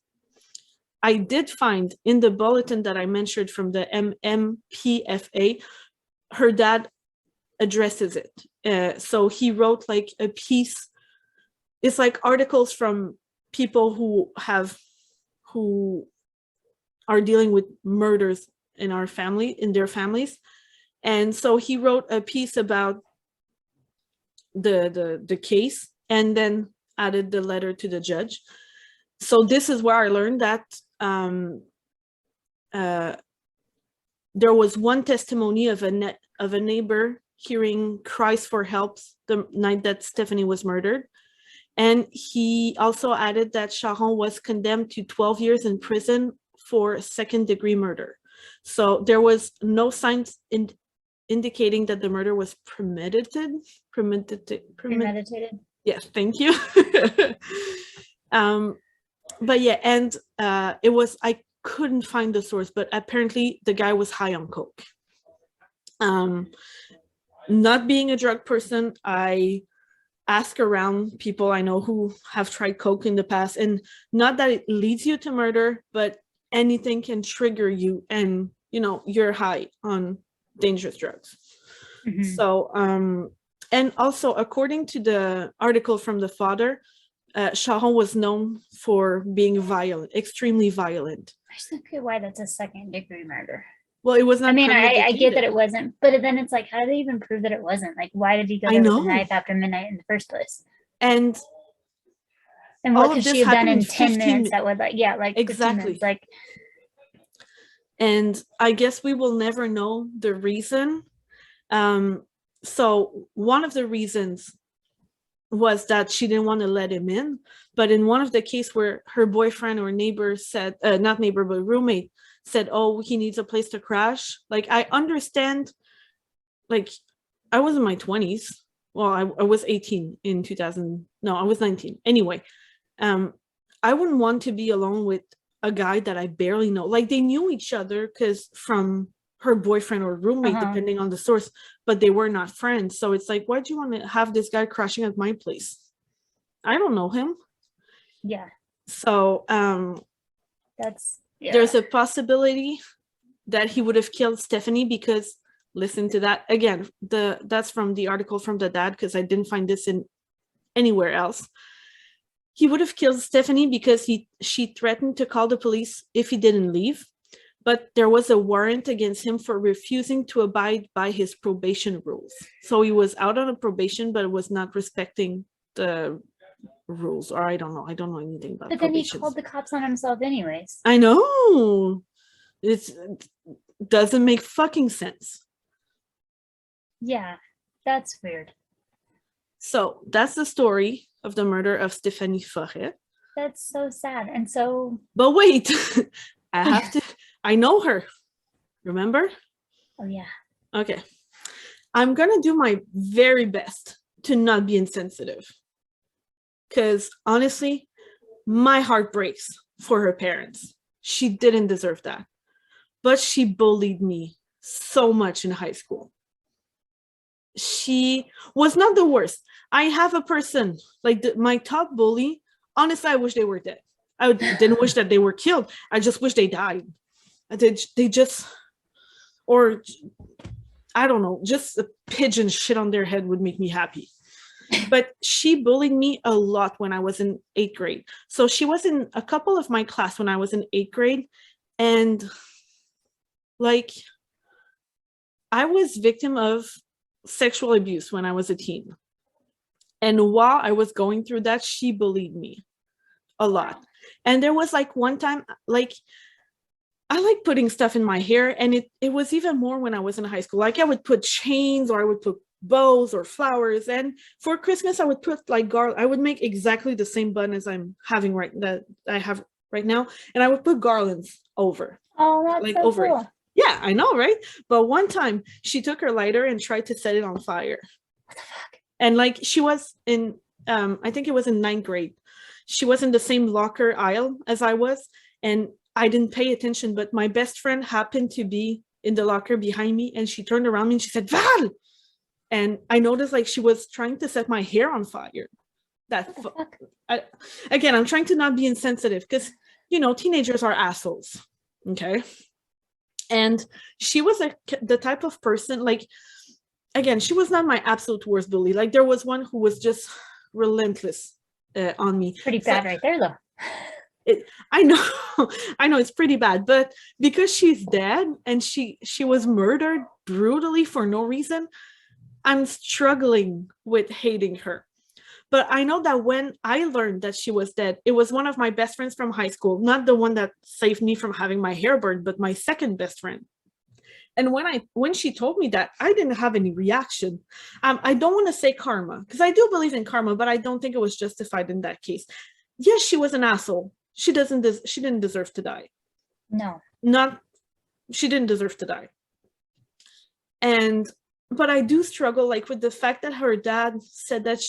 I did find in the bulletin that I mentioned from the MMPFA, her dad addresses it. So he wrote like a piece. It's like articles from people who are dealing with murders in their families. And so he wrote a piece about the case and then added the letter to the judge. So this is where I learned that there was one testimony of a neighbor hearing cries for help the night that Stephanie was murdered. And he also added that Sharon was condemned to 12 years in prison for second-degree murder. So there was no signs indicating that the murder was premeditated. Yes, thank you. But yeah, and it was, I couldn't find the source, but apparently the guy was high on coke. Not being a drug person, I ask around people I know who have tried coke in the past, and not that it leads you to murder, but anything can trigger you, and you're high on dangerous drugs. So and also, according to the article from the father, Sharon was known for being violent, extremely violent. I just don't get why that's a second-degree murder. Well, it was not. I mean, I get that it wasn't, but then it's like, how do they even prove that it wasn't? Like, why did he go there with a knife after midnight in the first place? And what could she have done in 10 minutes that would, exactly. And I guess we will never know the reason. So one of the reasons was that she didn't want to let him in. But in one of the cases where her boyfriend or neighbor said, not neighbor, but roommate said, oh, he needs a place to crash. Like, I understand, like, I was in my 20s. Well, I was 18 in 2000. No, I was 19. Anyway, I wouldn't want to be alone with a guy that I barely know. Like, they knew each other because from her boyfriend or roommate, depending on the source, but they were not friends. So it's like, why do you want to have this guy crashing at my place? I don't know him. Yeah. So there's a possibility that he would have killed Stephanie because, listen to that again, that's from the article from the dad, because I didn't find this in anywhere else. He would have killed Stephanie because she threatened to call the police if he didn't leave, but there was a warrant against him for refusing to abide by his probation rules. So he was out on a probation, but was not respecting the rules, or I don't know anything about. But then he called the cops on himself anyways. I know, it doesn't make fucking sense. Yeah, that's weird. So that's the story of the murder of Stéphanie Forêt. That's so sad. And so, but wait, I know her, remember? Oh yeah. Okay, I'm gonna do my very best to not be insensitive, because honestly, my heart breaks for her parents. She didn't deserve that, but she bullied me so much in high school. She was not the worst. I have a person, like my top bully, honestly, I wish they were dead. I didn't wish that they were killed. I just wish they died. They just, or I don't know, just a pigeon shit on their head would make me happy. But she bullied me a lot when I was in 8th grade. So she was in a couple of my class when I was in 8th grade. And like, I was victim of sexual abuse when I was a teen. And while I was going through that, she bullied me a lot. And there was like one time, like, I like putting stuff in my hair, and it was even more when I was in high school. Like I would put chains, or I would put bows or flowers, and for Christmas I would put like I would make exactly the same bun as I have right now, and I would put garlands over. Oh, that's like so over cool. it. Yeah, I know, right? But one time she took her lighter and tried to set it on fire. What the fuck? And like she was in I think it was in 9th grade. She was in the same locker aisle as I was, and I didn't pay attention, but my best friend happened to be in the locker behind me, and she turned around me and she said, Val! And I noticed like she was trying to set my hair on fire. Again, I'm trying to not be insensitive because, you know, teenagers are assholes. Okay. And she was the type of person, like, again, she was not my absolute worst bully. Like there was one who was just relentless on me. Pretty bad right there though. I know, I know it's pretty bad, but because she's dead and she was murdered brutally for no reason, I'm struggling with hating her. But I know that when I learned that she was dead, it was one of my best friends from high school, not the one that saved me from having my hair burned, but my second best friend. And when she told me that, I didn't have any reaction. I don't want to say karma, because I do believe in karma, but I don't think it was justified in that case. Yes, she was an asshole. She didn't deserve to die. No. She didn't deserve to die. But I do struggle like with the fact that her dad said that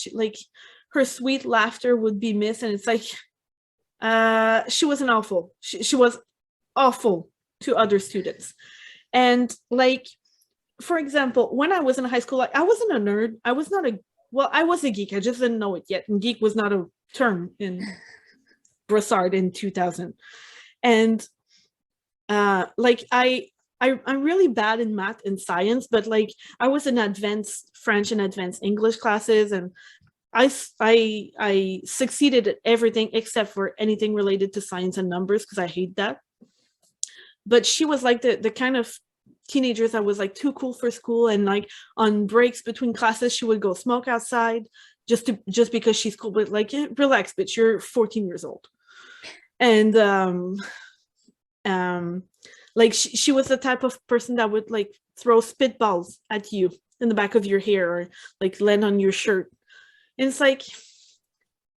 her sweet laughter would be missed, and it's like she was awful. She was awful to other students. And like, for example, when I was in high school, like I wasn't a nerd. I was a geek. I just didn't know it yet. And geek was not a term in Brossard in 2000. And like I'm really bad in math and science, but like I was in advanced French and advanced English classes, and I succeeded at everything except for anything related to science and numbers because I hate that. But she was like the kind of teenagers that was like too cool for school, and like on breaks between classes she would go smoke outside just because she's cool. But like, relax, bitch, you're 14 years old. And like she was the type of person that would like throw spitballs at you in the back of your hair, or like land on your shirt. And it's like,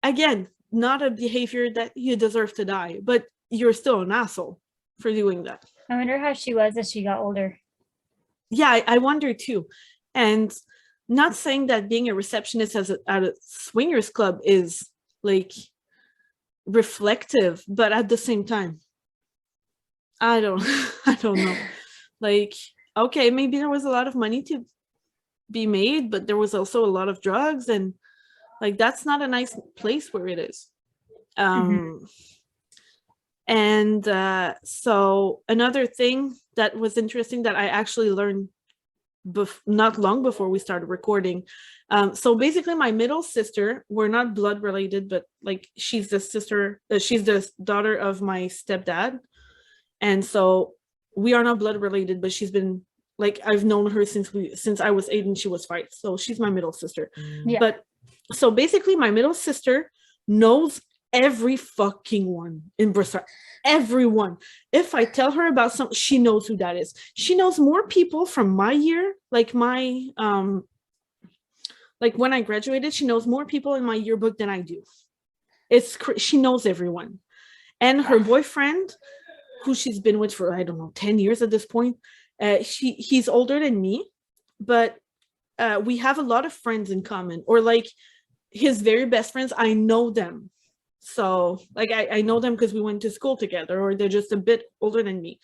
again, not a behavior that you deserve to die, but you're still an asshole for doing that. I wonder how she was as she got older. Yeah, I wonder too. And not saying that being a receptionist at a swingers club is like reflective, but at the same time, I don't know. Like, okay, maybe there was a lot of money to be made, but there was also a lot of drugs, and like that's not a nice place where it is. And so another thing that was interesting that I actually learned not long before we started recording. So basically my middle sister, we're not blood related, but like she's the daughter of my stepdad. And so we are not blood related, but she's been like, I've known her since I was 8 and she was 5. So she's my middle sister. Yeah. But so basically my middle sister knows every fucking one in Brossard. Everyone. If I tell her about something, she knows who that is. She knows more people from my year, like my like when I graduated, she knows more people in my yearbook than I do. She knows everyone. And her boyfriend, who she's been with for, I don't know, 10 years at this point, he's older than me, but we have a lot of friends in common, or like his very best friends, I know them. So like I know them because we went to school together, or they're just a bit older than me.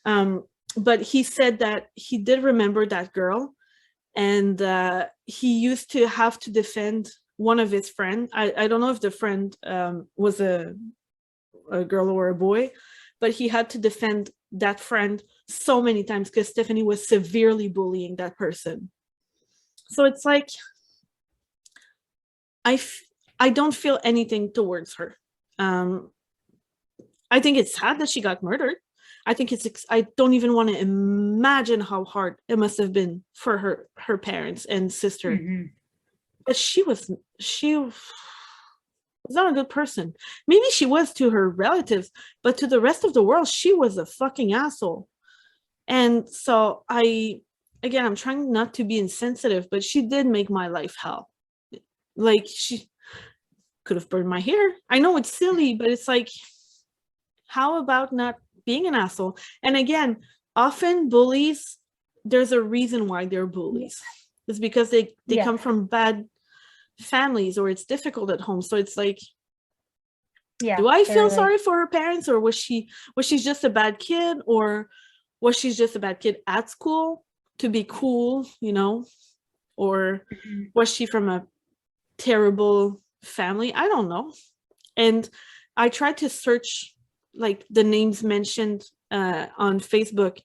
But he said that he did remember that girl, and he used to have to defend one of his friends. I don't know if the friend was a girl or a boy, but he had to defend that friend so many times because Stephanie was severely bullying that person. So it's like, I don't feel anything towards her. I think it's sad that she got murdered. I think I don't even want to imagine how hard it must have been for her parents and sister. Mm-hmm. But she was not a good person. Maybe she was to her relatives, but to the rest of the world, she was a fucking asshole. And so I'm trying not to be insensitive, but she did make my life hell. Like, she could have burned my hair. I know it's silly, but it's like, how about not being an asshole? And again, often bullies, there's a reason why they're bullies. It's because they come from bad families, or it's difficult at home. So it's like, do I feel sorry for her parents, or was she just a bad kid, or was she just a bad kid at school to be cool, or was she from a terrible family? I don't know. And I tried to search like the names mentioned on Facebook,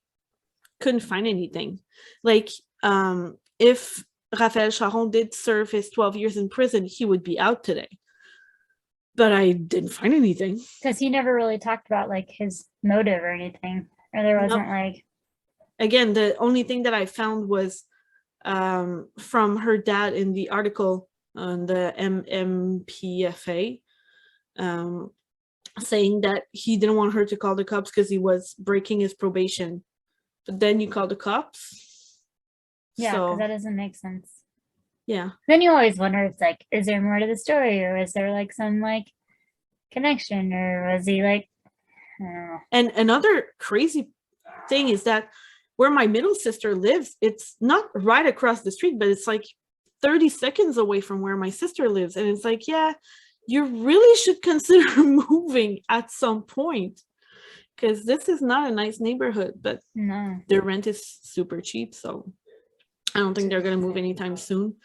couldn't find anything. Like, if Raphaël Charon did serve his 12 years in prison, he would be out today. But I didn't find anything. Because he never really talked about like his motive or anything. Or there wasn't like... Again, the only thing that I found was from her dad in the article on the MMPFA, saying that he didn't want her to call the cops because he was breaking his probation. But then you call the cops? Yeah, because that doesn't make sense. Yeah. Then you always wonder, it's like, is there more to the story, or is there like some like connection, or was he like, I don't know. And another crazy thing is that where my middle sister lives, it's not right across the street, but it's like 30 seconds away from where my sister lives. And it's like, yeah, you really should consider moving at some point, because this is not a nice neighborhood, but their rent is super cheap. So I don't think they're going to move anytime soon.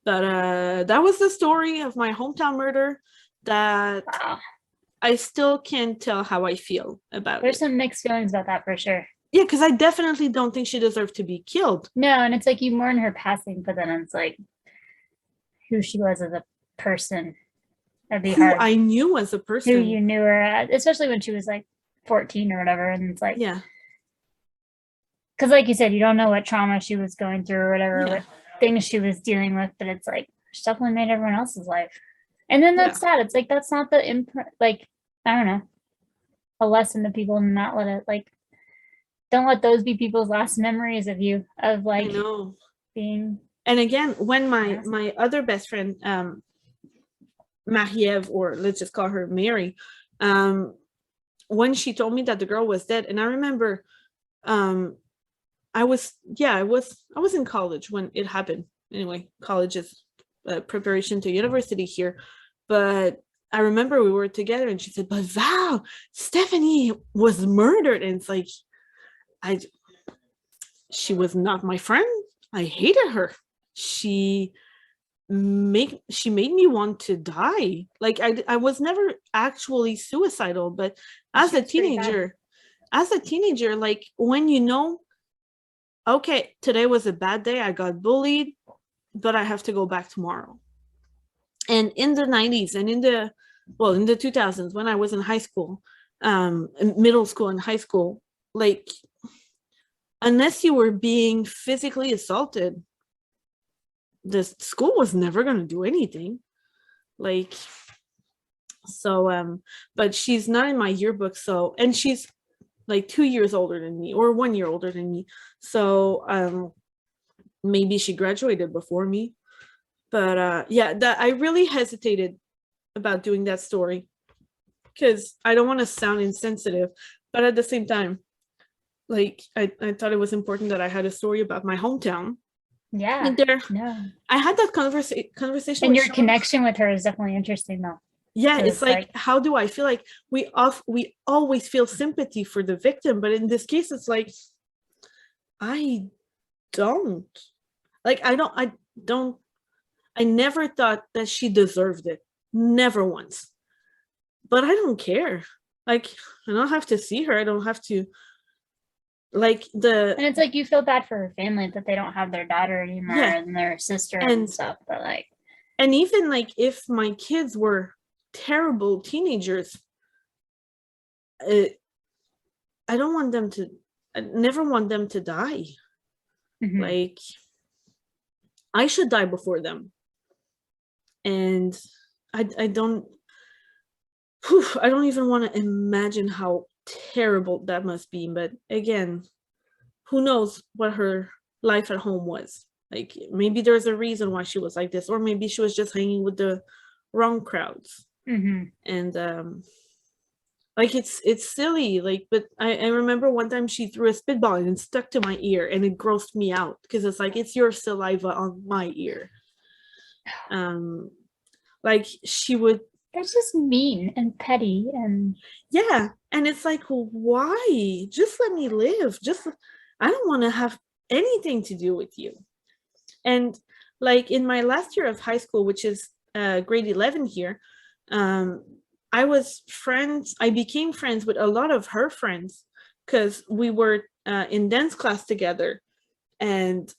But that was the story of my hometown murder that I still can't tell how I feel about There's some mixed feelings about that for sure. Yeah, because I definitely don't think she deserved to be killed. No, and it's like you mourn her passing, but then it's like who she was as a person. That'd be hard. I knew as a person. Who you knew her at, especially when she was like 14 or whatever. And it's like, yeah. Because like you said, you don't know what trauma she was going through or whatever, what things she was dealing with, but it's like, she definitely made everyone else's life. And then that's sad. It's like, that's not the, like, I don't know, a lesson to people, and not let it, like, don't let those be people's last memories of you, of like being. And again, when my other best friend, Marie-Ève, or let's just call her Mary, when she told me that the girl was dead, and I remember I was in college when it happened. Anyway, college is preparation to university here, but I remember we were together and she said, but Val, Stephanie was murdered. And it's like, she was not my friend. I hated her. She made me want to die. Like, I was never actually suicidal, but as a teenager, like, when you know, okay, today was a bad day, I got bullied, but I have to go back tomorrow. And in the 90s and in the 2000s, when I was in high school, middle school and high school, like, unless you were being physically assaulted, the school was never going to do anything. Like, so, but she's not in my yearbook. So, and she's like 2 years older than me, or 1 year older than me. So, maybe she graduated before me. But that I really hesitated about doing that story because I don't want to sound insensitive, but at the same time, like, I thought it was important that I had a story about my hometown. Yeah. I had that conversation. And your connection with her is definitely interesting, though. Yeah, it's like, how do I feel? Like, we always feel sympathy for the victim, but in this case, it's like, I don't. Like, I never thought that she deserved it. Never once. But I don't care. Like, I don't have to see her. I don't have to, like, and it's like, you feel bad for her family that they don't have their daughter anymore and their sister and stuff. But like, And even like if my kids were terrible teenagers, I don't want them to, I never want them to die. Mhm. Like, I should die before them. And I don't, I don't even want to imagine how terrible that must be. But again, who knows what her life at home was. Like, maybe there's a reason why she was like this, or maybe she was just hanging with the wrong crowds. Mhm. And like it's silly, like, but I remember one time she threw a spitball and it stuck to my ear and it grossed me out because it's like it's your saliva on my ear. Like she would, That's just mean and petty and yeah, and it's like, why? Just let me live. Just, I don't want to have anything to do with you. And like in my last year of high school, which is grade 11 here, I became friends with a lot of her friends because we were in dance class together. And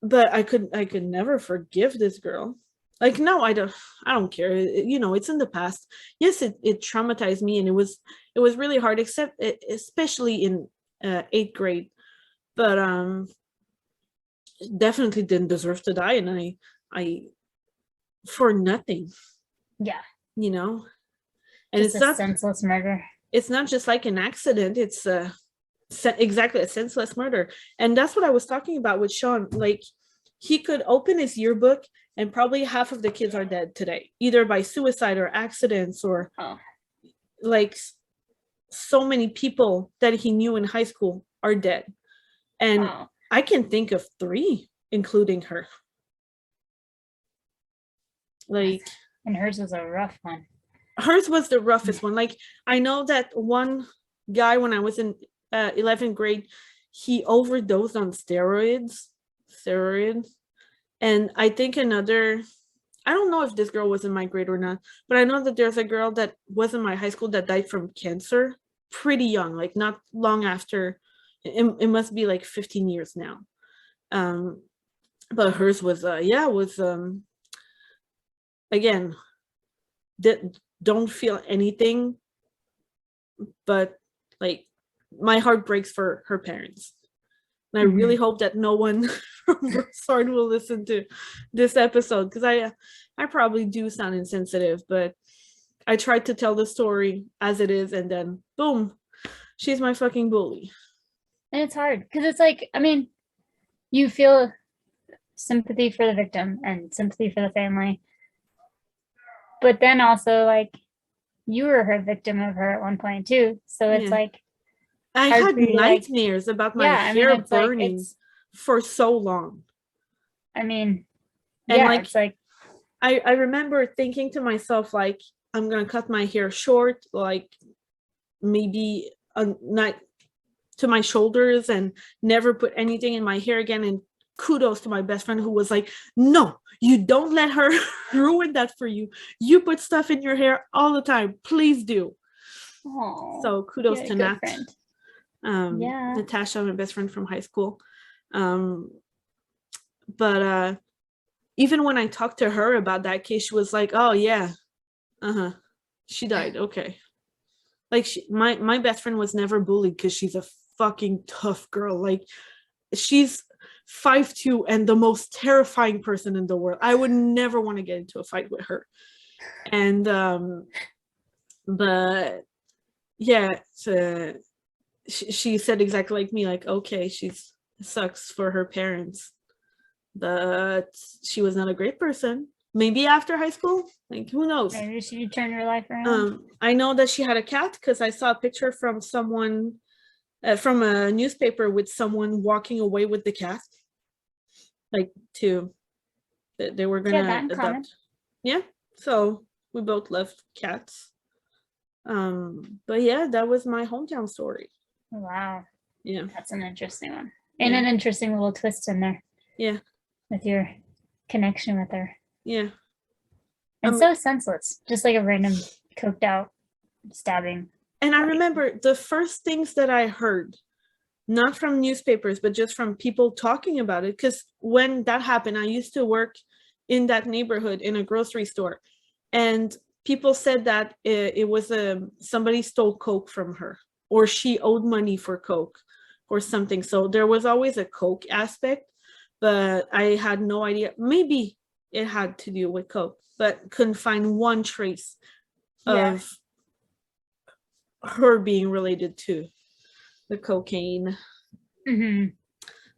but I could never forgive this girl. Like, no, I don't care. It's in the past. Yes, it traumatized me, and it was really hard, except especially in 8th grade. But definitely didn't deserve to die, and I for nothing, yeah, you know. And just a senseless murder. it's not just like an accident. It's exactly a senseless murder. And that's what I was talking about with Sean. Like, he could open his yearbook and probably half of the kids are dead today, either by suicide or accidents, or like so many people that he knew in high school are dead. And I can think of 3, including her. Like, and hers was a rough one. Hers was the roughest one. Like, I know that one guy when I was in 11th grade, he overdosed on steroids. And I think another, I don't know if this girl was in my grade or not, but I know that there's a girl that was in my high school that died from cancer pretty young, like not long after. It must be like 15 years now. But hers was again, that don't feel anything, but like my heart breaks for her parents. And I really hope that no one from Brossard will listen to this episode, because I probably do sound insensitive, but I tried to tell the story as it is, and then boom, she's my fucking bully. And it's hard because it's like, I mean, you feel sympathy for the victim and sympathy for the family, but then also like you were her victim of her at one point too. So it's like I had nightmares about my hair burning for so long. I mean, and it's like I remember thinking to myself, like, I'm gonna cut my hair short, like maybe not to my shoulders, and never put anything in my hair again. And kudos to my best friend who was like, no, you don't let her ruin that for you. You put stuff in your hair all the time. Please do. Aww, so kudos to Nat. Natasha, my best friend from high school. But even when I talked to her about that case, she was like, oh yeah, she died. Okay. Like, my best friend was never bullied because she's a fucking tough girl. Like, she's 5'2" and the most terrifying person in the world. I would never want to get into a fight with her. And but yeah, she said exactly like me, like, okay, she's sucks for her parents, but she was not a great person. Maybe after high school, like, who knows? Maybe she turned her life around. I know that she had a cat because I saw a picture from someone from a newspaper with someone walking away with the cat, like they were gonna adopt. Yeah, so we both left cats. But yeah, that was my hometown story. Wow. Yeah, that's an interesting one, and an interesting little twist in there. Yeah, with your connection with her. Yeah, and so senseless, just like a random coked out stabbing. And I remember the first things that I heard, not from newspapers, but just from people talking about it, because when that happened, I used to work in that neighborhood in a grocery store, and people said that it was somebody stole Coke from her, or she owed money for Coke or something. So there was always a Coke aspect, but I had no idea. Maybe it had to do with Coke, but couldn't find one trace of her being related to the cocaine. Mm-hmm.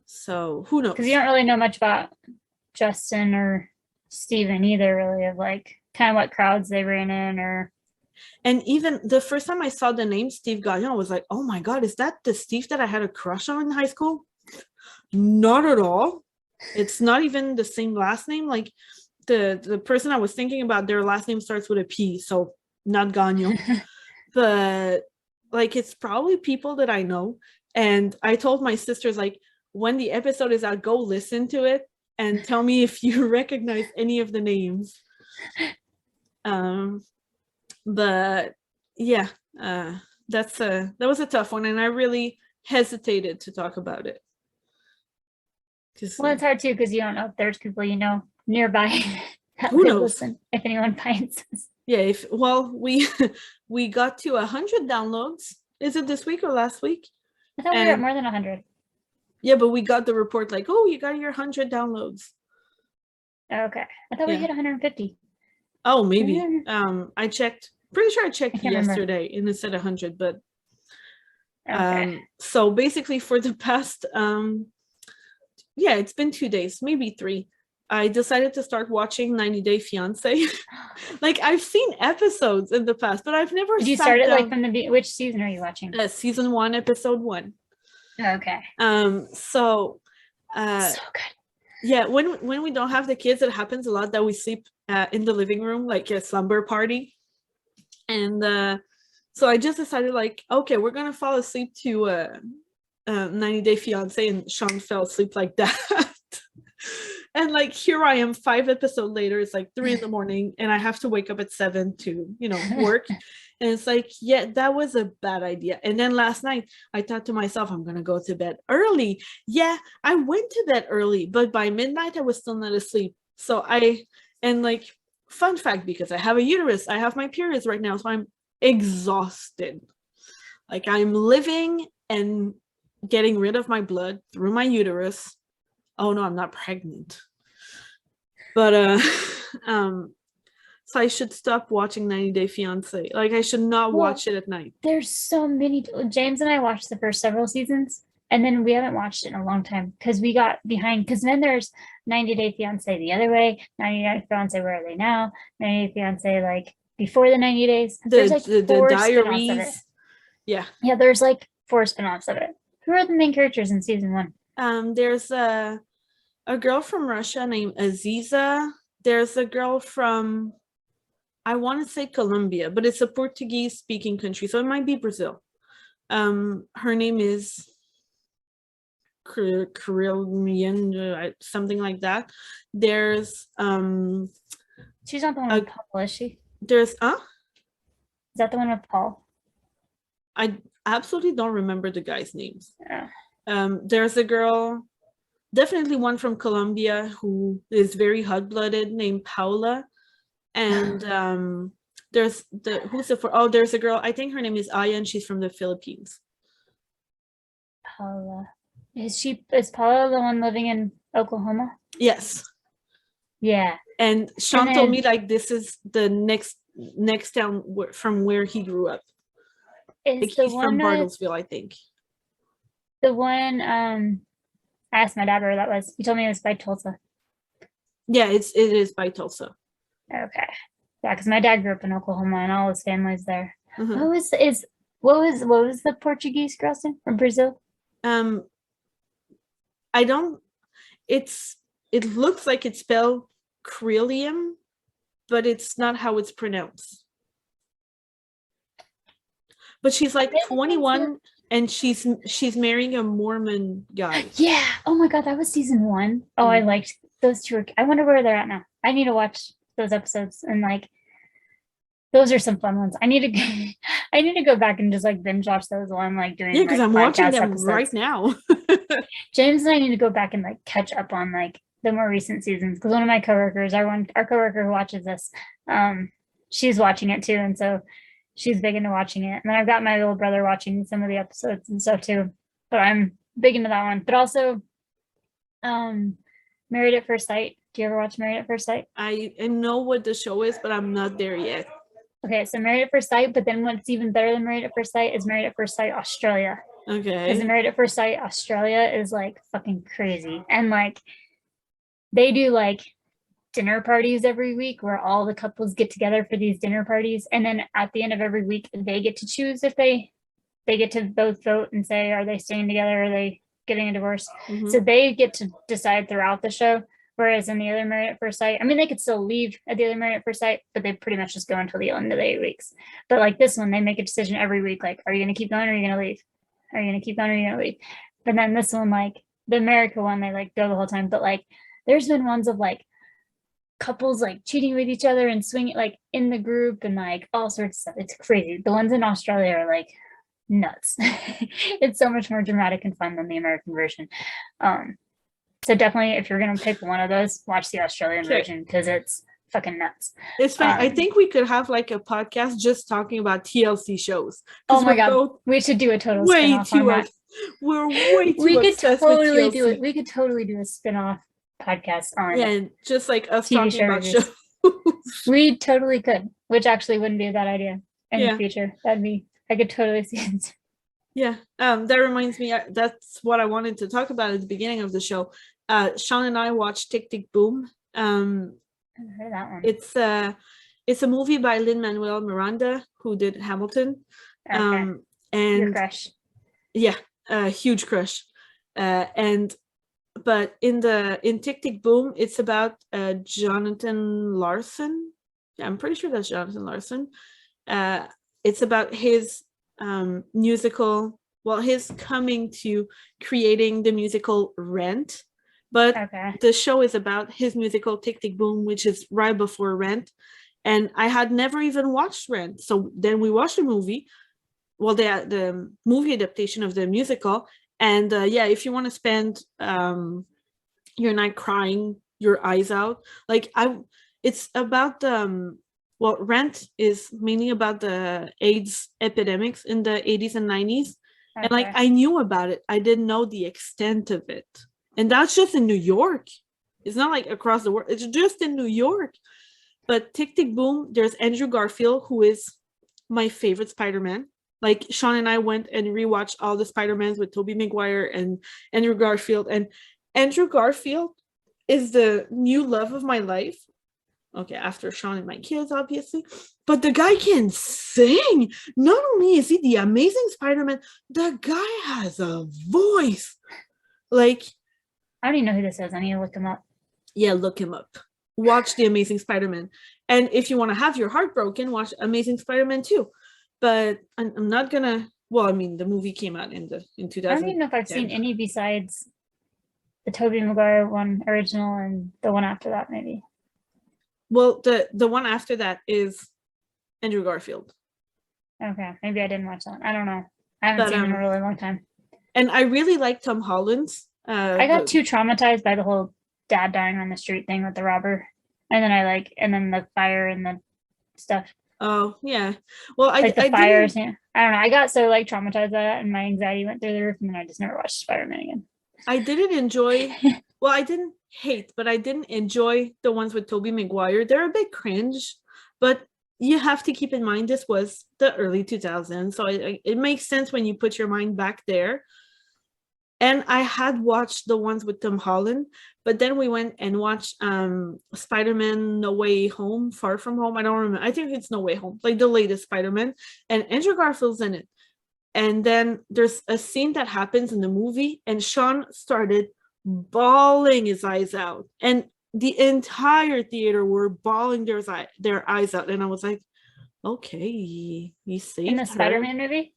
So who knows? Because you don't really know much about Justin or Steven either, really, of like kind of what crowds they ran in, or. And even the first time I saw the name Steve Gagnon, I was like, oh my God, is that the Steve that I had a crush on in high school? Not at all. It's not even the same last name. Like the person I was thinking about, their last name starts with a P, so not Gagnon. But like, it's probably people that I know. And I told my sisters, like, when the episode is out, go listen to it and tell me if you recognize any of the names. But yeah, that was a tough one, and I really hesitated to talk about it. Well, it's hard too, because you don't know if there's people you know nearby that who would knows? listen, if anyone finds us. Yeah, we got to 100 downloads. Is it this week or last week? I thought we were at more than 100. Yeah, but we got the report like, oh, you got your 100 downloads. Okay, I thought we hit 150. Oh, maybe. I checked. Pretty sure I checked yesterday, and it said 100. But so basically, for the past it's been 2 days, maybe 3. I decided to start watching 90 Day Fiance. Like, I've seen episodes in the past, but I've never. Did you start it like from which season are you watching? Season 1, episode 1. Okay. So good. Yeah, when we don't have the kids, it happens a lot that we sleep in the living room, like a slumber party. And so I just decided, like, okay, we're gonna fall asleep to 90 Day Fiance, and Sean fell asleep like that. And like, here I am 5 episodes later, it's like 3 a.m, and I have to wake up at 7 to work. And it's like, yeah, that was a bad idea. And then last night I thought to myself, I'm gonna go to bed early. Yeah, I went to bed early, but by midnight I was still not asleep. So like, fun fact, because I have a uterus, I have my periods right now, so I'm exhausted. Like, I'm living and getting rid of my blood through my uterus. Oh no, I'm not pregnant. But so I should stop watching 90 Day Fiance. Like, I should not watch it at night. There's so many. James and I watched the first several seasons, and then we haven't watched it in a long time because we got behind. Because then there's 90 Day Fiance the other way, 90 Day Fiance Where Are They Now, 90 Day Fiance like before the 90 days. There's like the diaries. Of it. Yeah, there's like 4 spinoffs of it. Who are the main characters in season 1? There's a girl from Russia named Aziza. There's a girl from, I want to say Colombia, but it's a Portuguese speaking country, so it might be Brazil. Her name is Carillian, something like that. There's she's not the one with Paul, is she? There's Is that the one with Paul? I absolutely don't remember the guys' names. Yeah. There's a girl, definitely one from Colombia, who is very hot-blooded, named Paula. And there's there's a girl, I think her name is Aya, and she's from the Philippines. Paula. Is Paula the one living in Oklahoma? Yes. Yeah. And Sean told me, like, this is the next town from where he grew up. Like, he's from Bartlesville, I think. The one, I asked my dad where that was. He told me it was by Tulsa. Yeah, it is by Tulsa. Okay. Yeah, because my dad grew up in Oklahoma and all his family's there. Mm-hmm. What was the Portuguese girl's name from Brazil? I don't. It looks like it's spelled Carillium, but it's not how it's pronounced. But she's like 21, and she's marrying a Mormon guy. Yeah. Oh my God, that was season 1. Oh, I liked those 2. I wonder where they're at now. I need to watch those episodes, and like, those are some fun ones. I need to go back and just like binge watch those while I'm like doing. Yeah, because I'm watching them right now. James and I need to go back and like catch up on like the more recent seasons, because one of my coworkers, our coworker who watches this, she's watching it too, and so she's big into watching it. And then I've got my little brother watching some of the episodes and stuff too. But I'm big into that one. But also, Married at First Sight. Do you ever watch Married at First Sight? I know what the show is, but I'm not there yet. Okay, so Married at First Sight, but then what's even better than Married at First Sight is Married at First Sight Australia. Okay. Because Married at First Sight Australia is like fucking crazy. And like they do like dinner parties every week where all the couples get together for these dinner parties. And then at the end of every week, they get to choose if they get to both vote and say, are they staying together? Are they getting a divorce? Mhm. So they get to decide throughout the show. Whereas in the other Married at First Sight, I mean, they could still leave at the other Married at First Sight, but they pretty much just go until the end of the 8 weeks. But like this one, they make a decision every week. Like, are you going to keep going or are you going to leave? Are you going to keep going or are you going to leave? But then this one, like the America one, they like go the whole time. But like, there's been ones of like couples like cheating with each other and swinging like in the group and like all sorts of stuff. It's crazy. The ones in Australia are like nuts. It's so much more dramatic and fun than the American version. So definitely, if you're gonna pick one of those, watch the Australian version because it's fucking nuts. It's funny. I think we could have like a podcast just talking about TLC shows. Oh my god, we should do a total spin-off on that. We're way too we could obsessed totally with TLC. do it. We could totally do a spin-off podcast on and just like us TV talking about reviews. shows. We totally could, which actually wouldn't be a bad idea in the future. I could totally see it. Yeah, that reminds me, that's what I wanted to talk about at the beginning of the show. Sean and I watched Tick Tick Boom. I heard that one. It's a movie by Lin-Manuel Miranda, who did Hamilton. Okay. And your crush. Yeah, huge crush. But in Tick Tick Boom, it's about Jonathan Larson. Yeah, I'm pretty sure that's Jonathan Larson. It's about his musical, his coming to creating the musical Rent. But the show is about his musical Tick Tick Boom, which is right before Rent. And I had never even watched Rent. So then we watched the movie. Well, the movie adaptation of the musical. And if you want to spend your night crying your eyes out, it's about Rent is mainly about the AIDS epidemics in the 80s and 90s. And I knew about it. I didn't know the extent of it. And that's just in New York. It's not like across the world. It's just in New York. But Tick Tick Boom, there's Andrew Garfield, who is my favorite Spider-Man. Like Sean and I went and rewatched all the Spider-Mans with Tobey Maguire and Andrew Garfield. And Andrew Garfield is the new love of my life. Okay, after Sean and my kids, obviously. But the guy can sing. Not only is he the amazing Spider-Man, the guy has a voice. Like, I don't even know who this is. I need to look him up. Yeah, look him up. Watch The Amazing Spider-Man. And if you want to have your heart broken, watch Amazing Spider-Man 2. But I'm not gonna. Well, I mean, the movie came out in 2000. I don't even know if I've seen any besides the Tobey Maguire one original and the one after that, maybe. Well, the one after that is Andrew Garfield. Okay, maybe I didn't watch that one. I don't know. I haven't seen him in a really long time. And I really like Tom Holland's. I got too traumatized by the whole dad dying on the street thing with the robber, and then the fire and the stuff. Oh yeah, well I fires. Yeah, I don't know. I got so traumatized by that, and my anxiety went through the roof, and then I just never watched Spider-Man again. I didn't enjoy. Well, I didn't hate, but I didn't enjoy the ones with Tobey Maguire. They're a bit cringe, but you have to keep in mind this was the early 2000s, so it makes sense when you put your mind back there. And I had watched the ones with Tom Holland, but then we went and watched Spider-Man No Way Home, Far From Home. I don't remember. I think it's No Way Home, like the latest Spider-Man. And Andrew Garfield's in it. And then there's a scene that happens in the movie, and Sean started bawling his eyes out. And the entire theater were bawling their eyes out. And I was like, okay, you saved in the Spider-Man movie?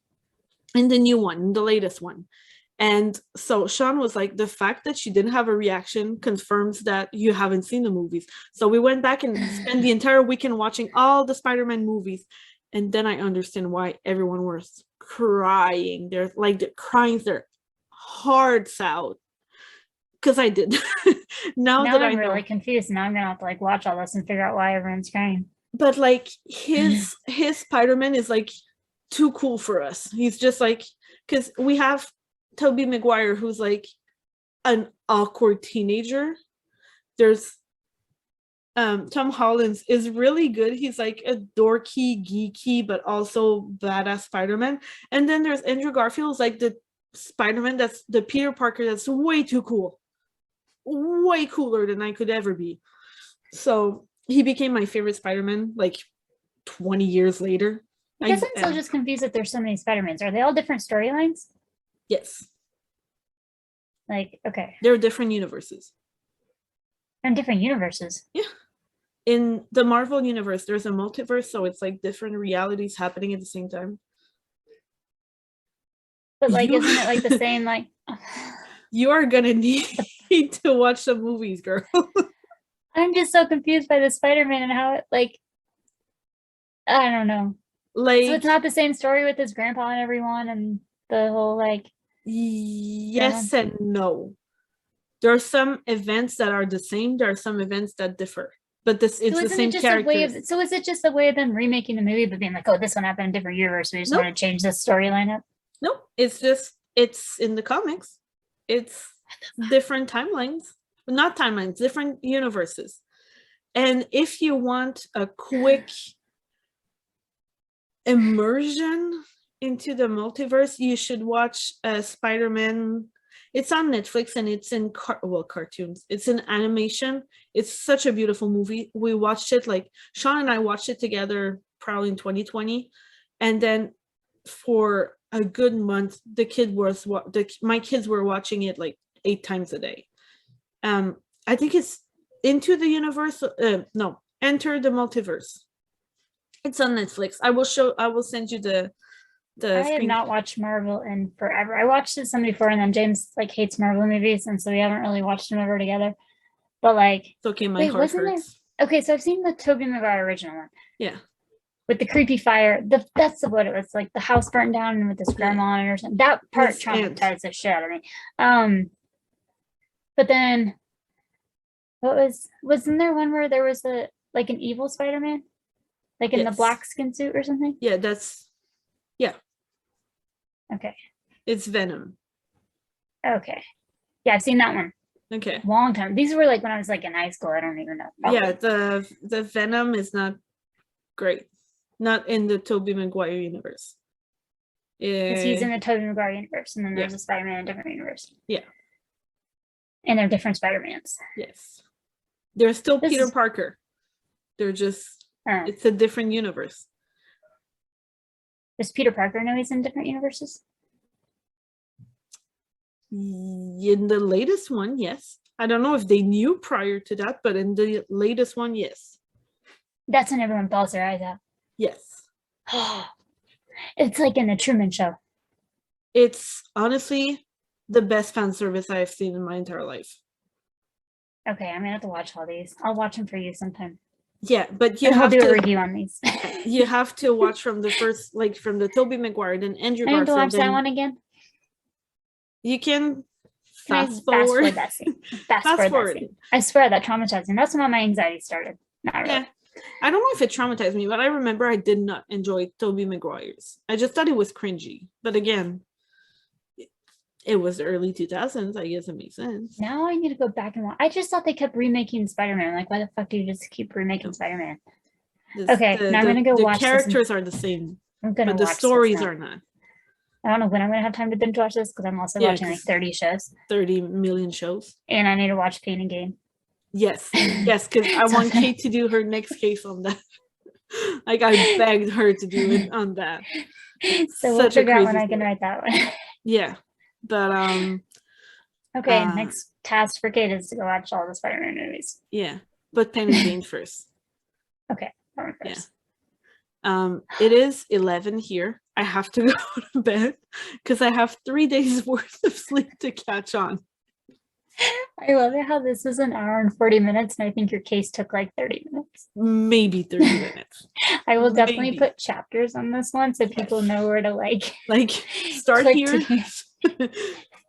In the new one, the latest one. And so Sean was like, the fact that she didn't have a reaction confirms that you haven't seen the movies. So we went back and spent the entire weekend watching all the Spider-Man movies. And then I understand why everyone was crying. They're crying their hearts out. because I did. now Now that I'm I know. really confused. Now I'm gonna have to like watch all this and figure out why everyone's crying. But like his Spider-Man is like too cool for us. He's just like, because we have Tobey Maguire, who's like an awkward teenager. There's Tom Holland is really good. He's like a dorky, geeky, but also badass Spider-Man. And then there's Andrew Garfield's like the Spider-Man that's the Peter Parker that's way too cool. Way cooler than I could ever be. So he became my favorite Spider-Man like 20 years later. I guess I'm still just confused that there's so many Spider-Mans. Are they all different storylines? Yes. Like, okay. They're different universes. And different universes. Yeah. In the Marvel universe, there's a multiverse, so it's like different realities happening at the same time. But like, isn't it like the same, like... You are gonna need to watch the movies, girl. I'm just so confused by the Spider-Man and how it, like... I don't know. Like, so it's not the same story with his grandpa and everyone and the whole, like... Yes and no. There are some events that are the same. There are some events that differ. But it's the same characters. So is it just a way of them remaking the movie, but being like, oh, this one happened in a different universe. We just want to change the storyline up? Nope. It's in the comics. It's different timelines. Not timelines, different universes. And if you want a quick immersion into the multiverse, you should watch Spider-Man. It's on Netflix and it's in cartoons. It's in animation. It's such a beautiful movie. We watched it, like Sean and I watched it together probably in 2020, and then for a good month, my kids were watching it like 8 times a day. I think it's Into the Universe. Enter the Multiverse. It's on Netflix. I will send you the I have not watched Marvel in forever. I watched it some before, and then James like hates Marvel movies, and so we haven't really watched them ever together. But like, it's okay, my heart hurts. Okay, so I've seen the Tobey Maguire original one. Yeah. With the creepy fire. That's what it was, like the house burned down and with this grandma on it or something. That part traumatized the shit out of me. But then wasn't there one where there was an evil Spider-Man? Like in the black skin suit or something? Yeah, Okay. It's Venom. Okay. Yeah, I've seen that one. Okay. Long time. These were like when I was like in high school. I don't even know. Probably. Yeah, the Venom is not great. Not in the Tobey Maguire universe. Because he's in the Tobey Maguire universe, and then there's a Spider-Man in a different universe. Yeah. And they're different Spider-Mans. Yes. They're still Peter Parker. They're just it's a different universe. Does Peter Parker know he's in different universes? In the latest one, yes. I don't know if they knew prior to that, but in the latest one, yes. That's when everyone balls their eyes out. Yes. It's like in the Truman Show. It's honestly the best fan service I have seen in my entire life. Okay, I'm gonna have to watch all these. I'll watch them for you sometime. Yeah, but I'll do a review on these. You have to watch from the first, like from the Tobey Maguire, then Andrew Garfield. I have to watch that one again. You can fast forward that scene. Fast forward that scene. I swear that traumatized me. That's when my anxiety started. Not really. Yeah. I don't know if it traumatized me, but I remember I did not enjoy Tobey Maguire's. I just thought it was cringy. But again, it was the early 2000s. I guess it makes sense. Now I need to go back and watch. I just thought they kept remaking Spider-Man. Like, why the fuck do you just keep remaking Spider-Man? Okay, now I'm going to go watch this. The characters are the same, I'm gonna but the stories are not. I don't know when I'm going to have time to binge watch this because I'm also watching like 30 shows. 30 million shows. And I need to watch Pain and Gain. Yes, because I want Kate to do her next case on that. Like I begged her to do it on that. So we'll figure out when I can write that one. Yeah, but okay, next task for Kate is to go watch all the Spider-Man movies. Yeah, but Pain and Gain first. Okay, that one first. Yeah. It is 11 here. I have to go to bed because I have 3 days worth of sleep to catch on. I love it how this is an hour and 40 minutes, and I think your case took like 30 minutes. Maybe 30 minutes. I will definitely put chapters on this one so people know where to like start here.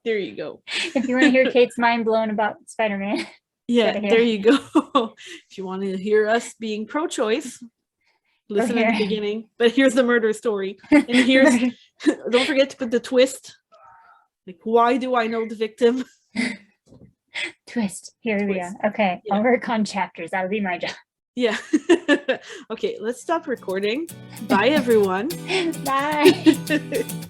There you go. If you want to hear Kate's mind blown about Spider-Man. Yeah, Gotta hear. there you go. If you want to hear us being pro-choice, listen at the beginning. But here's the murder story. And here's, don't forget to put the twist. Like, why do I know the victim? Twist. Here we go. Okay, I'll work on chapters. That'll be my job. Yeah. Okay, let's stop recording. Bye, everyone. Bye.